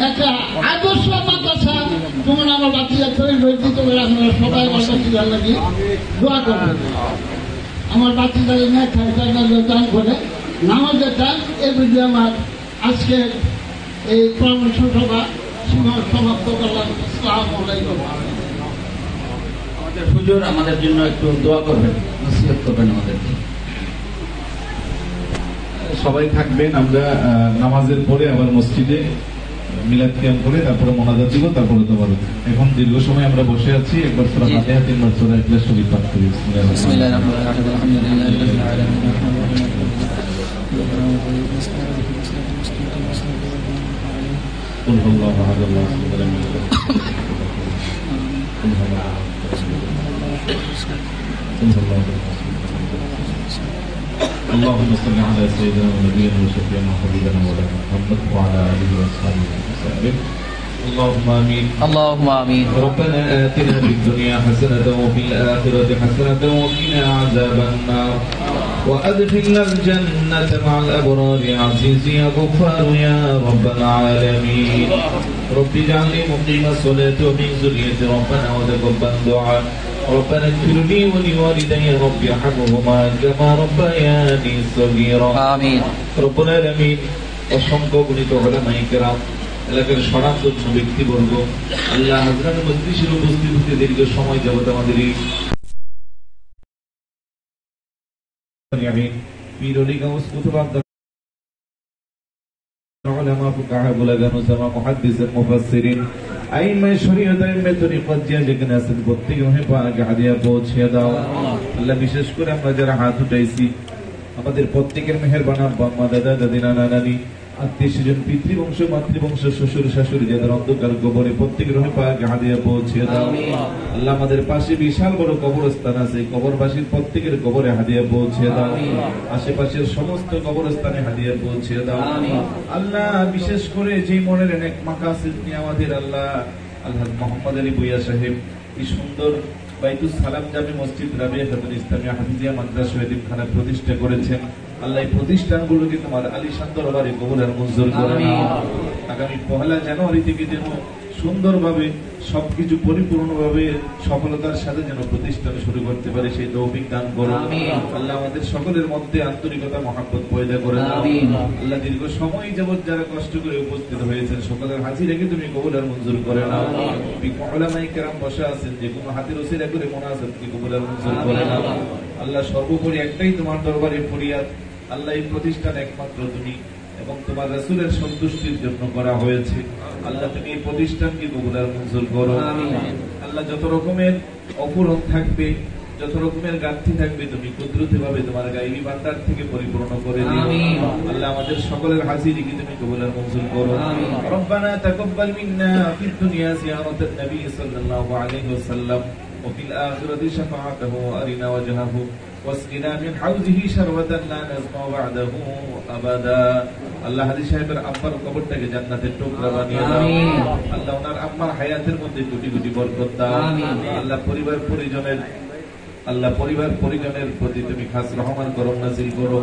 একটা আদর্শ মাদ্রাসা তোমার আমার বাচ্চা তৈরি হয়ে দিতে পারে। আপনারা সবাই আমার বাচ্চার লাগে দোয়া করবেন, আমার বাচ্চাদের না খাই দান করে নামাজের দান। এই বুঝে আমার আজকে এই পরামর্শ সভা সমাপ্ত করলাম। আসসালামু আলাইকুম। আমাদের হুজুর আমাদের জন্য একটু দোয়া করবেন, নসিহত করবেন আমাদেরকে। সবাই থাকবেন, আমরা নামাজের পরে আবার মসজিদে মিলাদ কিয়াম করে তারপরে মোনাজাত দিব, তারপরে তো পারবো। এখন দীর্ঘ সময় আমরা বসে আছি, একবার সূরা ফাতিহা 3 বার সূরা ইখলাস শরীফ পাঠ করি। বিসমিল্লাহির রহমানির রহিম, আলহামদুলিল্লাহি রাব্বিল আলামিন, কুল হুয়াল্লাহু আহাদ, আল্লাহু সামাদ, লাম ইয়ালিদ ওয়া লাম ইউলাদ। اللهم صل على سيدنا ونبينا وشفيعنا وحبيبنا مولانا محمد وعلى اله واصحابه وسلم. اللهم امين. اللهم امين. ربنا آتنا في الدنيا حسنة وفي الآخرة حسنة وقنا عذاب النار وأدخلنا الجنة مع الأبرار يا عزيز يا غفار يا رب العالمين. رب اجعلني مقيم الصلاة ومن ذريتي ربنا وتقبل دعاء. ربنا اغفر لي ولوالدي رب ارحمهما كما ربياني صغيرا. آمين. رب العالمين. অসংখ্য গুণিত উলামায়ে কেরাম, এলাকার স্বনামধন্য ব্যক্তিবর্গ, আল্লাহ হযরত মজলিসের উপস্থিতিতে দীর্ঘ সময় যাবত আমাদের এই علماء فقهاء بلغاء نسماء محدث المفسرين أئمة شريعة أئمة طريقة যেখানে আছেন প্রত্যেককে পাকে হাদিয়া পৌঁছে দাও আল্লাহ। বিশেষ করে আমরা যারা হাত উঠাইছি আমাদের প্রত্যেকের মেহেরবান আব্বা আম্মা দাদা দাদি নানা নানি আত্মীয় স্বজন পিতৃবংশ মাতৃবংশ শ্বশুর শাশুড়ি যাদের অন্ধকার কবরে প্রত্যেকের পাকে হাদিয়া পৌঁছে দাও আল্লাহ। আমাদের পাশে বিশাল বড় কবরস্থান আছে, কবরবাসীর প্রত্যেকের কবরে হাদিয়া পৌঁছে দাও, আশেপাশের সমস্ত কবরস্থানে হাদিয়া পৌঁছে দাও আল্লাহ। বিশেষ করে যে মনের অনেক মাকাসিদ নিয়ে আমাদের আল্লাহ আল্লাহ মোহাম্মদ আলী ভূঁইয়া সাহেব এই সুন্দর বাইতুল সালাম জামি মসজিদ রাবিয়াতুল ইসলামিয়া হাফিজিয়া মাদ্রাসা এতিমখানা প্রতিষ্ঠা করেছেন আল্লাহ। এই প্রতিষ্ঠানগুলোকে তোমার আলিশান দরবারে কবুল আর মঞ্জুর করে নাও। আগামী 1 জানুয়ারি থেকে যেন সুন্দরভাবে সবকিছু পরিপূর্ণভাবে সফলতার সাথে যেন প্রতিষ্ঠান শুরু করতে পারে সেই তৌফিক দান করো আল্লাহ। আমাদের সকলের মধ্যে আন্তরিকতা মহব্বত পয়দা করে দাও আল্লাহ। দীর্ঘ সময় যাবত যারা কষ্ট করে উপস্থিত হয়েছেন সকলের হাসি রেখে তুমি কবুল আর মঞ্জুর করে নাও। উলামায়ে কেরাম বসা আছেন, যে কোনো হাতের ওসিলা করে মুনাজাতকে কবুল আর মঞ্জুর করে নাও আল্লাহ। সর্বোপরি একটাই তোমার দরবারে ফরিয়াদ আল্লাহ, এই প্রতিষ্ঠান একমাত্র তুমি এবং তোমার রাসূলের সন্তুষ্টির জন্য করা হয়েছে আল্লাহ। তুমি এই প্রতিষ্ঠানকে কবুল আর মঞ্জুর করো আল্লাহ। যত রকমের অপূরণ থাকবে, যত রকমের ঘাটতি থাকবে তুমি কুদরতি ভাবে তোমার গায়বী ভান্ডার থেকে পরিপূর্ণ করে দিও আল্লাহ। আমাদের সকলের হাজিরিকে তুমি কবুল আর মঞ্জুর করো। রব্বানা তাকাব্বাল মিন্না ফিদ দুনিয়া জিয়ারাতান নবী সাল্লাল্লাহু আলাইহি ওয়াসাল্লাম ওয়া ফিল আখিরাতি শাফাআতাহু ওয়া আরিনা ওয়াজহাহু ওয়াসকিনা মিন হাউজিহি শারবাতান লা নাজমা বা'দাহু আবাদা আল্লাহ। হাজী সাহেবের আব্বার কবরটাকে জান্নাতের টুকরা বানিয়ে দাও আল্লাহ। ওনার আম্মার হায়াতের মধ্যে কোটি কোটি বরকত দাও আল্লাহ। পরিবার পরিজনের প্রতি তুমি খাস রহমান করম নাজিল করো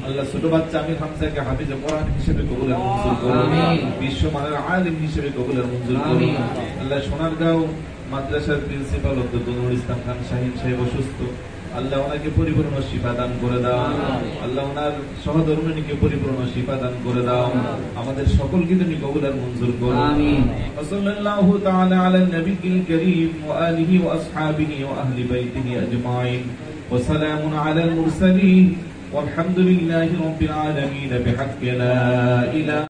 আল্লাহ। ছোট বাচ্চা আমির হামজাকে হাফিজে কোরআন হিসেবে কবুল আর মঞ্জুর করো, বিশ্বমানের আলিম হিসেবে কবুল আর মঞ্জুর করো আল্লাহ। সোনারগাঁও মাদ্রাসার প্রিন্সিপাল নুরুল ইসলাম খান শাহিন সাহেব অসুস্থ আল্লাহ, ওনাকে পরিপূর্ণ শিফা দান করে দাও আল্লাহ। ওনার সহধর্মিণীকে পরিপূর্ণ শিফা দান করে দাও। আমাদের সকলকে তুমি কবুল আর মঞ্জুর করো আমিন। সাল্লাল্লাহু তাআলা আলা নবিয়িল কারীম ওয়া আলিহি ওয়া আসহাবিহি ওয়া আহলি বাইতিহি আজমাইন ওয়া সালামুন আলাল মুরসালিন ওয়ালহামদুলিল্লাহি রাব্বিল আলামিন বিহাক্কি লা ইলাহা